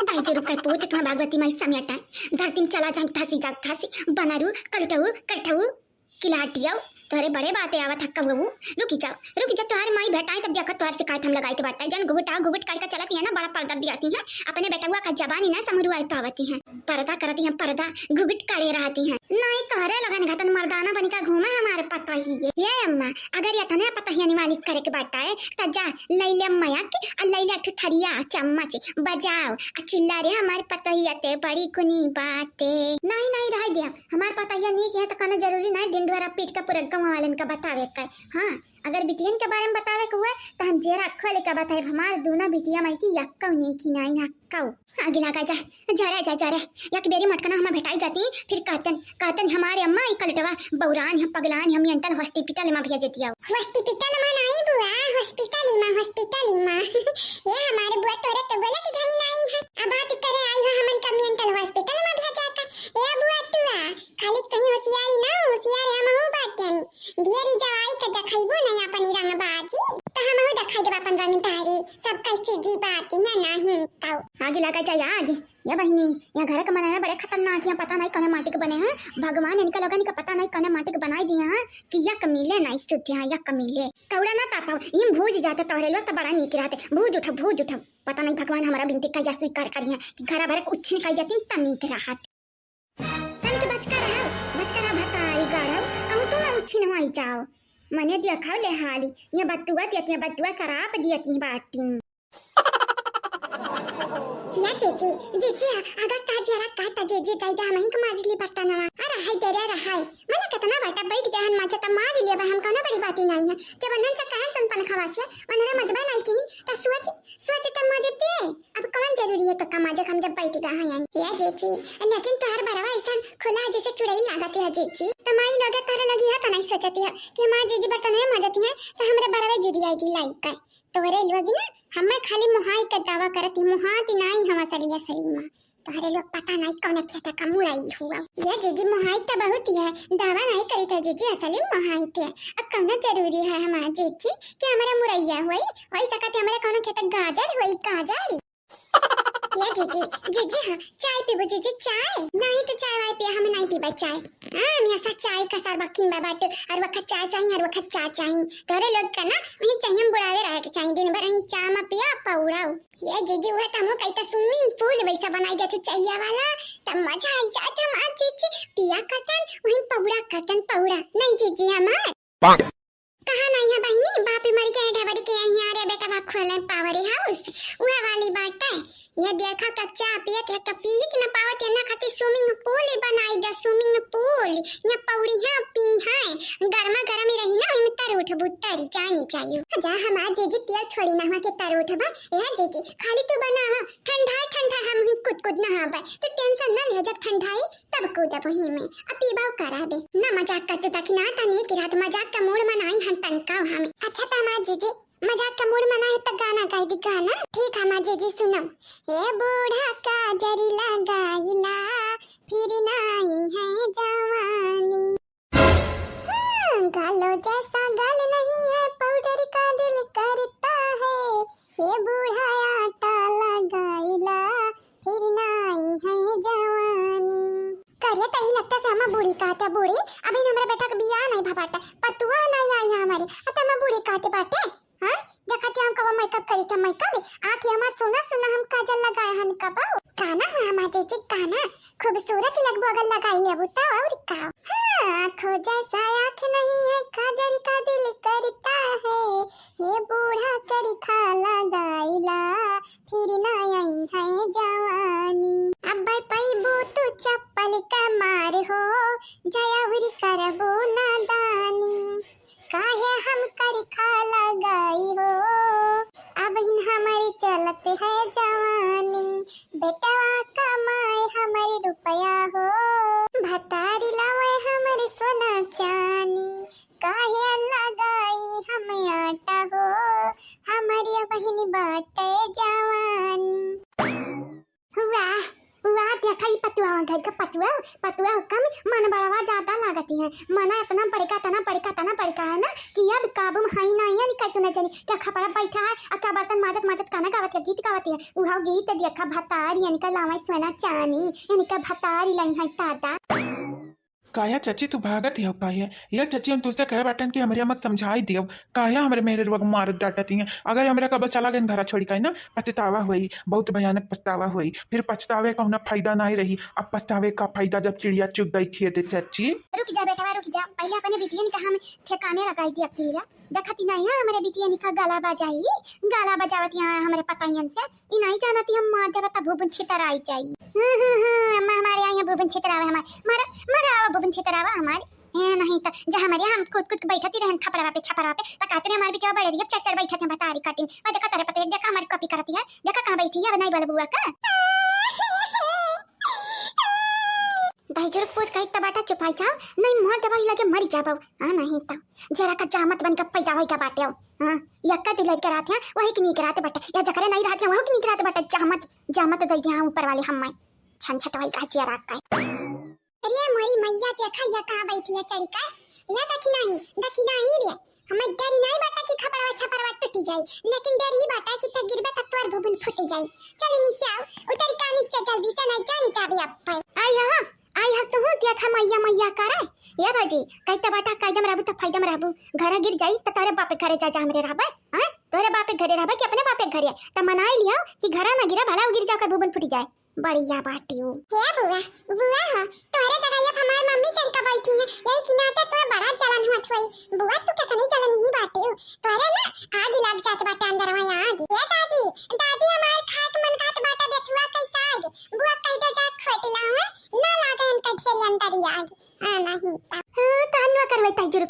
भाई जो रुक पोते तुम्हारा भागवती माई समेटा धरती चला जाम थासी बनारू कटऊ किलाटिया तोरे बड़े बातें आवत हक्का बबू रुकी जाओ तुम्हारी माई भेटाई तब देखो तोहर शिकायत हम लगाई तो बाटा जन घुघुट करके चलती है ना बड़ा पर्दा भी आती है अपने बेटुआ का जबानी ना समरुआई पावती है पर्दा करती है पर्दा घुघुट करे रहती है नहीं तोहरे लगन घतन मर्दाना बन का घूमा हमारे पता ही ये अम्मा अगर ये तने पता ही मालिक करे के बाटा है त जा लैले मयक और लैले ठुथरिया चम्मच बजाओ चिल्ला रे हमारे पता ही आते बड़ी कुनी बाटे नहीं रह दिया हमारे पता ही नहीं है तो कहना जरूरी नहीं डिंडवारा पीट का पूरा गाँव वालन का बतावे का हाँ अगर बिटियन के बारे में बतावे को हुआ तो हम जेरा खोले का बताए हमारे दोनों बिटिया माई की यक्का नहीं की नहीं यक्का आगे लगा जा रे यक बेरी मटकना हमें भेटाई जाती फिर कहतन हमारे अम्मा ही कलटवा बौरान हम पगलान हम मेंटल हॉस्पिटल में भेज दिया हॉस्पिटल में नहीं बुआ हॉस्पिटल में ये हमारे बुआ तोरे तो बोले कि धनी नहीं है अब बात करे आई हो हमन का मेंटल हॉस्पिटल में भेजा का ए बुआ तुआ खाली कहीं होशियारी ना होशियार हम हूं बात यानी दियरी जवाई का देखैबो नहीं अपनी रंगबाजी तो हम हूं देखै देब अपन रंगदारी सब कैसे दी बात है नहीं तो आगे लगा जाए आगे ये बहिनी यहाँ घर का बनाना बड़े खतरनाक है पता नहीं कौन माटी के बने हैं भगवान इनका लोगन का पता नहीं कौन माटी के बनाई दिए हैं कि यक मिले नहीं शुद्ध है यक मिले कौड़ा ना तापाओ ये भूज जाते तोहरे लोग तो बड़ा नीक रहते भूज उठा पता नहीं भगवान हमारा बिनती का या स्वीकार करिए कि घर भर उच्च निकाल जाती त नीक रहत तन के बचका रहा भताई गाड़ो कहूं तो ना उच्च नवाई जाओ मने दिया खाओ ले हाली ये बत्तुआ शराब दियती बाटी या जीजी अगर का जरा कहता जीजी दाई दा नहीं को माजली पत्ता नवा अरे हाय मने कितना बाटा बैठ गया हम मजा त माज लिया हम कोनो बड़ी बात नहीं है जब अनन से कहन सुन पन खवासे मनरे मजबा नहीं की त सोच त मजे पे अब कौन जरूरी है तो का मजे हम जब बैठ गया हैं या जीजी लेकिन तोहर बरवा ऐसा खुला जैसे चुड़ैल लागत है जीजी त माई लगे तोरे लगी है त नहीं सोचती है कि मां जीजी बर्तन में मजती है तो हमरे बरवा जुड़ी आई दी लाइक है तोरे लोगी ना हमें खाली मुहाई का दावा करती मुहाती नहीं हम सलीमा तोहरे लोग पता नहीं कौन खेता का मुराई हुआ ये जीजी मुहाई तो बहुत ही है दावा नहीं करी था जीजी असली मुहाई थे अब कौन जरूरी है हमारा जीजी कि हमारा मुरैया हुई वही सकते हमारे कौन खेता गाजर हुई गाजर या जीजी हाँ चाय पीबो जीजी चाय नहीं तो चाय वाय पिया हम नहीं पीबा चाय हाँ मैं ऐसा चाय का सार बकिन बाटे और वक्त चाय चाहिए तोरे लोग का ना वही चाहिए बुढ़ावे रहे के चाहिए दिन भर चाय में पिया पौड़ाओ ये जीजी हुआ तमो कहीं स्विमिंग पूल वैसा बनाई देते चाहिए वाला तब मजा आई जाता मां जीजी पिया करतन वही पौड़ा नहीं जीजी हमार कहा नहीं है बहनी बापी मर के ढबड़ी के यहाँ रे बेटा बा खोले पावर हाउस वह वाली बात है ये देखा कच्चा पियत है तो पी न पावत है ना खाती स्विमिंग पूल बनाई दे स्विमिंग पूल ये पौड़ी है पी है गर्मा गर्म ही रही ना हम तर उठ बुतरी जानी चाहिए जा हम आज जीजी पिया थोड़ी ना के तर उठबा ए जीजी खाली तू बना ठंडा हम कुद ना हां तो टेंशन ना ले जब ठंडाई तब कूदब ही में अब पीबाव करा दे ना मजाक करते ताकि ना तनी की रात मजाक का मूड मनाई हम तनिका हमें अच्छा ता मां जीजी मजाक का मूड मना है तो गाना गाई दी गाना। ठीक है माँ जी सुनो। ये बूढ़ा का जरी लगाइला फिर नाई है जवानी। गालो जैसा गाल नहीं है पाउडर का दिल करता है। ये बूढ़ा आटा लगाइला फिर नाई है जवानी। करिए तही लगता से हमार बूढ़ी कहते बूढ़ी अभी हमारे बेटा का बियाह नहीं भबाटे पतुआ नहीं आई हमारी अतः बूढ़ी कहते बाटे। हाँ देखते हम कब मेकअप करी थे मेकअप आके हमार सोना सोना हम काजल लगाए हन कब काना हुआ हमार जी काना खूबसूरत लगबो अगर लगाई लेबू तो और का। हाँ आँखों जैसा आँख नहीं है काजल का दिल करता है। ये बूढ़ा करी खा लगाइला फिर ना आई है जवानी। अब पैबू तू चप्पल का मार हो जयवरी करबो नादानी। काहे हम कर खा लगाई हो अब इन हमारे चलते है जवानी। बेटवा कमाए हमारे रुपया हो भतारी लावे हमारे सोना चानी। काहे लगाई हमें आटा हो हमारी बहनी बाटे जवानी। वाह वाह देखा ही पतुआ घर का पतुआ कम मन बढ़ावा ज्यादा लागती है। मना इतना पड़का है ना कि अब काबू में हाई नहीं है निकल सुना जानी क्या खपड़ा बैठा है और क्या बर्तन माजत गाना गावत है गीत गावत है। उहा गीत देखा भतारी यानी का लावा सोना चानी यानी का भतारी लाई है टाटा। काया चाची तू भागत है काया यार चाची हम तुझसे कहे बाटन कि हमारे मत समझाई दियो काया हमारे मेरे लोग मार डांटती हैं। अगर हमारा कब चला गए घर छोड़ी का ना पछतावा हुई बहुत भयानक पछतावा हुई फिर पछतावे का ना फायदा नहीं रही। अब पछतावे का फायदा जब चिड़िया चुग गई खेत चाची। रुक जा बेटा रुक जा पहले अपने बिटियन का हम ठिकाने लगाई दी अकेला देखती नहीं है हमारे बिटियन का गाला बजावत यहाँ हमारे पतायन से इ नहीं जानती हम मार देवता भूबन छितराई चाहिए। अम्मा हमारे यहाँ भूबन छितरावा हमारे मरावा भूबन छितरावा हमारे नहीं तो जहाँ हमारे हम कुछ बैठती रहन खपड़वा पे छपरवा पे तकाते रहे हमारे बिटिया बड़े रिया चढ़ बैठते हैं बतारी काटिन और देखा तेरे पते देखा हमारी कॉपी करती है देखा कहाँ बैठी है नहीं बल बुआ का भाई जुर्ग पूछ कहीं तबाटा चुपाई जाओ नहीं मोह दवाई लगे मरी जाबो। हाँ नहीं तो जरा का जामत बन कर पैदा होई का बाटे हो। हाँ यक्का दिलज कराते हैं वही की नहीं कराते बटे या जकरे नहीं रहते हैं वही की नहीं कराते बटे जामत दई दिया ऊपर वाले हम छन छटवाई का चिया का। अरे मोरी मैया देखा या कहां बैठी है चढ़ी का या देखी नहीं रे हमें डरी नहीं बाटा कि खपड़वा छपरवा टूटी जाए लेकिन डर ही बाटा कि तक गिरबे तक तोर भूबन फूट जाए। चल नीचे आओ उतर का नीचे जल्दी से नहीं जा नीचे भी अब आई हक तो देखा मैया करे ये बाजी कहते बाटा कायदम रहबू तो फायदम रहबू घर गिर जाई तो तोरे बापे घरे जा हमरे रहबे। हां तोरे बापे घरे रहबे कि अपने बापे घरे त मनाई लिया कि घर ना गिरे भला गिर जाकर भूबन फूट जाए। बढ़िया बाटी हो हे बुआ हां तोरे जगह ये हमारी मम्मी चल का बैठी है यही कि ना तो बड़ा जलन हुआ थोई बुआ तू कितनी जलन ही बाटी हो तोरे ना आग लग जात बाटा अंदर वहां आग। ये दादी हमार खाट मन खात बाटा देखुआ कैसा आग बुआ कह दे जा खोटी लावे ना लागे इनका ढेरी अंदर ही आग। हां नहीं तानवा करवई ताइजुर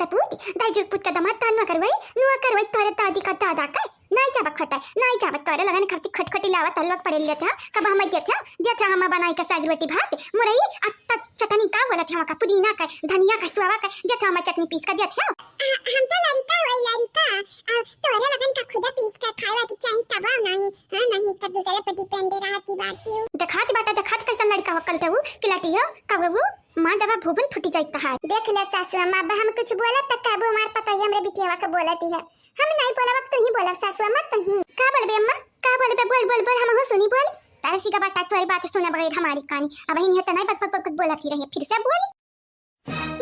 पुत का दमाद तानवा करवई नुआ करवई तोरे दादी का दादा का नहीं जाबा खटाई नहीं जाबा तोरे लगन खरती खटखटी लावा तलक पड़े लिए था कब हम देते हम बनाई का साग रोटी भात मुरई अत्ता चटनी का बोला था का पुदीना का धनिया का सुवा का देते हम चटनी पीस का देते हम तो लड़का तोरे लगन का खुदा पीस का खावा की चाहिए तब नहीं। हां नहीं तो दूसरे पे डिपेंड रहती बाती दिखात बाटा दिखात कैसा लड़का वकल तो किलाटी हो कब वो मां दवा भूबन फुटी जाता है। देख ले सासू अम्मा अब हम कुछ बोला तक काबू हमार पता है हमरे बिटिया का बोलती है हम नहीं बोला अब तू ही बोला सासू अम्मा तू का बोलबे अम्मा का बोलबे बोल हम हो सुनी बोल तारा सी का बात तोरी बात सुने बगैर हमारी कहानी अब ही नहीं नहीं पक बोलती रही फिर से बोल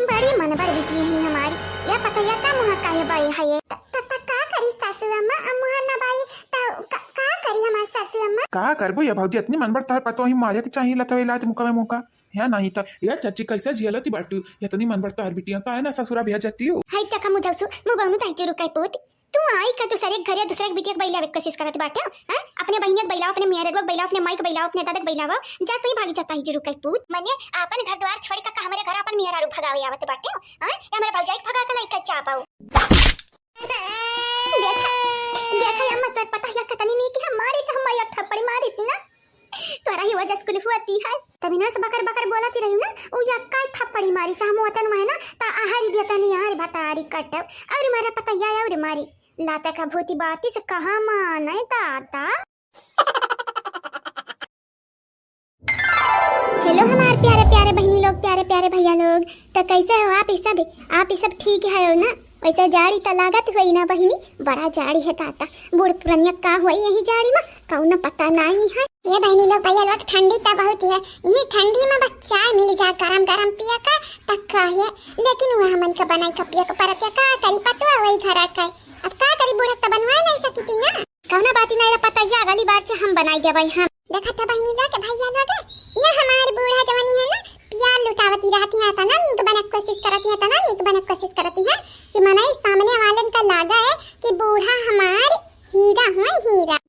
बड़ी मनबर बिटिया है हमारी या पता या का मुहा का है बाई है ये का करी सासू अम्मा मुहा ना बाई का करी हमार सासू अम्मा का करबो या भौजी इतनी मनबर तार पतो ही मारे के चाहिए लतवे लात मुका में मुका या नहीं था या चाची कैसे जियलती बाटू या तो नहीं मन बढ़ता हर बिटिया का है ना ससुरा भेज जाती हो हाय तक मुझासु मुबानु ताई रुकाई पोत तू आई का दूसरे घर या दूसरे बिटिया बैला कोशिश करत बाटे हैं अपने बहिनिया बैला अपने मेरे बैला अपने माई के बैला अपने दादा बैला जा तू भाग जाता ही रुकाई पोत माने अपन घर द्वार छोड़ का हमारे घर अपन मेरा रू भगावे आवत बाटे हैं या मेरे भौजाई भगा के नहीं कच्चा पाओ देखा या मत पता या कतनी नहीं कि हमारे से हम या थप्पड़ मारी थी ना तोरा ही वजह स्कूल हुआती है तभी ना बकर बोलाती रही ना ओ या काय थप्पड़ी मारी से हम वतन में ना ता आहारी देता नहीं यार बतारी कट और मारे पता या और मारी लाता का भूती बाती से कहाँ माने ताता। हेलो हमारे प्यारे प्यारे बहनी लोग, प्यारे प्यारे भैया लोग, तो कैसे हो आप ये सब ठीक है हो ना। वैसे जाड़ी तो लागत हुई ना बहनी, बड़ा जाड़ी है ताता। बूढ़ पुरनिया का हुई यही जाड़ी में कहू ना पता नहीं है। ये बहनी लोग भैया लोग ठंडी तो बहुत है, ये ठंडी में बच्चा मिल जा गरम गरम पिया का तक है, लेकिन वह मन का बनाई का पिया को परत का करी पतवा वही घर का। अब का करी बूढ़ा तो बनवा नहीं सकी ना, कहना बात नहीं पता या अगली बार से हम बनाई देबै। हम देखा था बहनी लोग भैया लोग, ये हमारे बूढ़ा जवानी है ना प्यार लुटावती रहती है, तना निक बने कोशिश करती है, तना निक बने कोशिश करती है कि मने सामने वाले का लागा है कि बूढ़ा हमार हीरा है हीरा।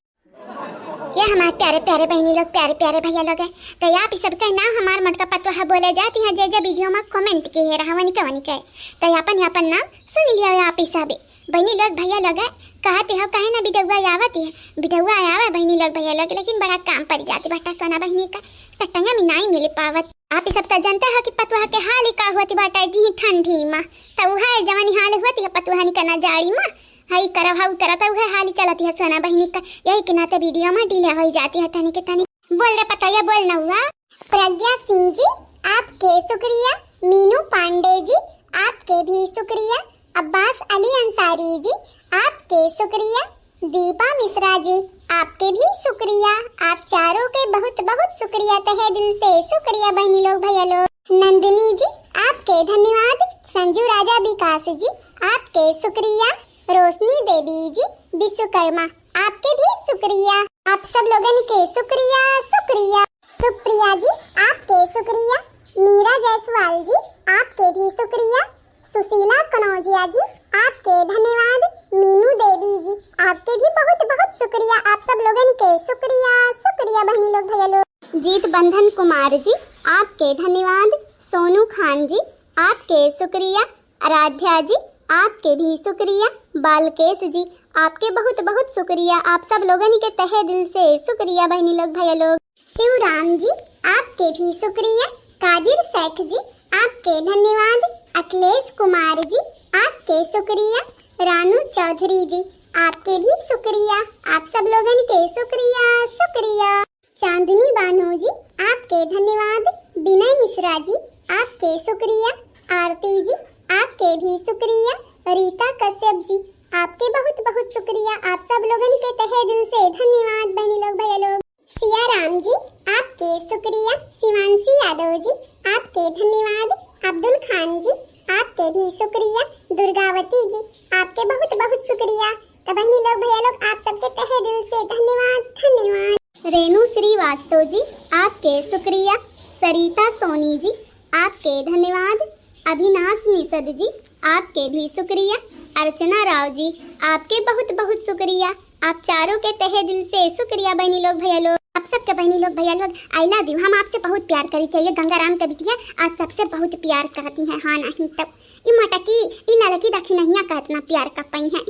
ये हमारे प्यारे प्यारे बहनी लोग, प्यारे प्यारे भैया लोग है, तो आप सबका नाम हमार मटका पतवा बोले जाती है। जे वीडियो में कमेंट की है रहवनी कवनी के, तो अपन नाम सुन लिया आप सब बहनी लोग भैया लोग है। कहते हो कहे ना बिटुआ आवती है, बिटुआ आवे बहनी लोग भैया लोग, लेकिन बड़ा काम पड़ जाती बाटा सोना बहनी का, टटंगा में नहीं मिल पावत। आप सब तो जानते हो कि पतुआ के हाल का होती बाटा धी ठंडी में, तो वह जवानी हाल होती है पतुआ निकना जाड़ी में हाई करा हाउ करा, तो वह हाल चलती है सोना बहनी का। यही के नाते वीडियो में डिले हो जाती है तनी के तनी। बोल रहे पता बोल ना हुआ। प्रज्ञा सिंह जी आपके शुक्रिया, मीनू पांडे जी आपके भी शुक्रिया, अब्बास अली अंसारी जी आपके शुक्रिया, दीपा मिश्रा जी आपके भी शुक्रिया। आप चारों के बहुत बहुत शुक्रिया, तहे दिल से शुक्रिया बहनी लोग भैया लोग। नंदिनी जी आपके धन्यवाद, संजू राजा विकास जी आपके शुक्रिया, रोशनी देवी जी विश्वकर्मा आपके भी शुक्रिया। आप सब लोगों के शुक्रिया शुक्रिया। सुप्रिया जी आपके शुक्रिया, मीरा जायसवाल जी आपके भी शुक्रिया, सुशीला कनौजिया जी आपके धन्यवाद, मीनू देवी जी आपके भी बहुत बहुत शुक्रिया। आप सब लोगों के शुक्रिया शुक्रिया बहनी लोग भैया लोग। जीत बंधन कुमार जी आपके धन्यवाद, सोनू खान जी आपके शुक्रिया, आराध्या जी आपके भी शुक्रिया, बालकेश जी आपके बहुत बहुत शुक्रिया। आप सब लोगों के तहे दिल से शुक्रिया बहनी लोग भैया लोग। शिवराम जी आपके भी शुक्रिया, कादिर शेख जी आपके धन्यवाद, अखिलेश कुमार जी आपके शुक्रिया, रानू चौधरी जी आपके भी शुक्रिया। आप सब लोगों के शुक्रिया शुक्रिया। चांदनी बानो जी आपके धन्यवाद, विनय मिश्रा जी आपके शुक्रिया, आरती जी आपके भी शुक्रिया, रीता कश्यप जी आपके बहुत बहुत शुक्रिया। आप सब लोगों के तहे दिल से धन्यवाद बहनी लोग भैया लोग। सिया राम जी आपके शुक्रिया, शिवांशी यादव जी आपके धन्यवाद, अब्दुल खान जी आपके भी शुक्रिया, दुर्गावती जी आपके बहुत बहुत शुक्रिया। तो बहनी लोग भैया लोग आप सबके तहे दिल से धन्यवाद धन्यवाद। रेणु श्रीवास्तव जी आपके शुक्रिया, सरिता सोनी जी आपके धन्यवाद, अभिनाश निषद जी आपके भी शुक्रिया, अर्चना राव जी आपके बहुत बहुत शुक्रिया। आप चारों के तहे दिल से शुक्रिया बहनी लोग भैया लोग। आप सबके बहनी लोग भैया लोग आई लव यू। हम आपसे बहुत प्यार करी थे, ये गंगाराम का बिटिया आज सबसे बहुत प्यार करती है। हाँ नहीं तब ये मटकी ये लड़की देखी नहीं का इतना प्यार कर पाई है।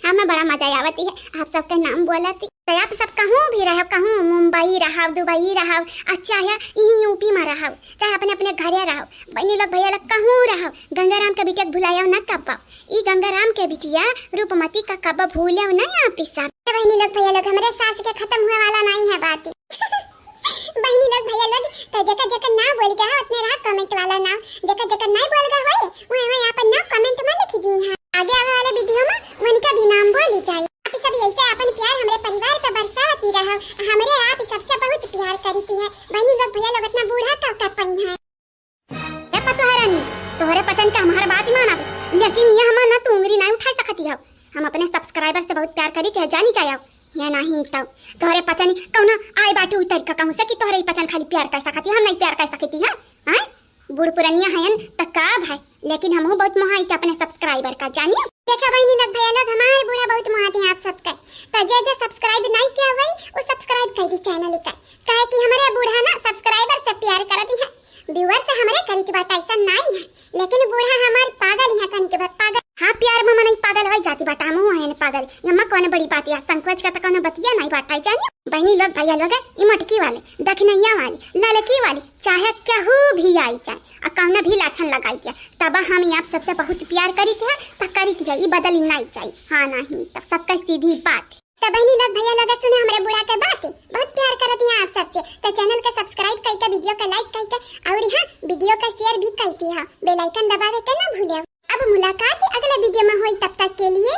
हमें बड़ा मजा आवती है आप सबका नाम बोलती। तो आप सब कहूँ भी रहो, कहूँ मुंबई रहो, दुबई रहो, अच्छा है यही यूपी में रहो, चाहे अपने अपने घरे रहो, बहनी लोग भैया लोग कहूँ रहो, गंगाराम के बिटिया भुलाया न कब पाओ। ये गंगाराम के बिटिया रूपमती का कब भूले नहीं आप सब बहनी लोग भैया लोग। हमारे सास के खत्म हुए वाला नहीं है बात बहनी लोग भैया लोग। तो जगह जगह ना बोल गया उतने रहा कमेंट वाला नाम, जगह जगह नहीं बोल गया होए वहां यहाँ पर नाम कमेंट में लिख दी है। आगे आने वाले वीडियो में उनका भी नाम बोल चाहिए। आप सब ऐसे अपन प्यार हमारे परिवार पे बरसाती रहो, हमारे आप सबसे बहुत प्यार करती है बहनी लोग भैया लोग। इतना बूढ़ा कब कर पाई है ये पता है रानी, तोहरे पसंद का हमारा बात ही माना, लेकिन ये हमारा ना तू उंगली नहीं उठा सकती हो। हम अपने सब्सक्राइबर से बहुत प्यार करी के जानी चाहिए या नहीं। तो तोहरे पचन कौना आए बाटू उतर का कहूं से कि तोहरे पचन खाली प्यार कर सकती, हम नहीं प्यार कर सकती है। हां बूढ़ पुरानिया हयन त का भाई, लेकिन हमहु बहुत मोहाई अपने सब्सक्राइबर का जानिए। देखा बहनी लोग भैया लोग हमारे बूढ़ा बहुत मोहाते हैं आप सबका। तो जे सब्सक्राइब नहीं किया हुआ वो सब्सक्राइब कर दी चैनल का, काहे कि हमारे बूढ़ा ना सब्सक्राइबर से प्यार करती है, व्यूअर से हमारे करी की बात ऐसा नहीं है, लेकिन बूढ़ा हमारे पागल है तनी के बात पागल। हाँ प्यार में नहीं पागल हो जाती बाटा हम है ने पागल यम्मा कौन बड़ी बात है संकोच का तो कौन बतिया नहीं बाटा जानी बहनी लोग भैया लोग ई मटकी वाले दखनैया वाली ललकी वाली चाहे केहू भी आई चाहे आ कौन भी लाछन लगाई दिया तब हम आप सबसे बहुत प्यार करी थे तो करी थी ई बदल नहीं चाहिए हाँ नहीं तब सबका सीधी बात तो बहनी लोग भैया लोग सुने हमारे बुढ़ा के बात बहुत प्यार करती हैं आप सबसे तो चैनल का सब्सक्राइब करके वीडियो का लाइक करके और यहाँ वीडियो का शेयर भी करके बेल आइकन दबावे के ना भूलिए। अब मुलाकात अगले वीडियो में हुई तब तक के लिए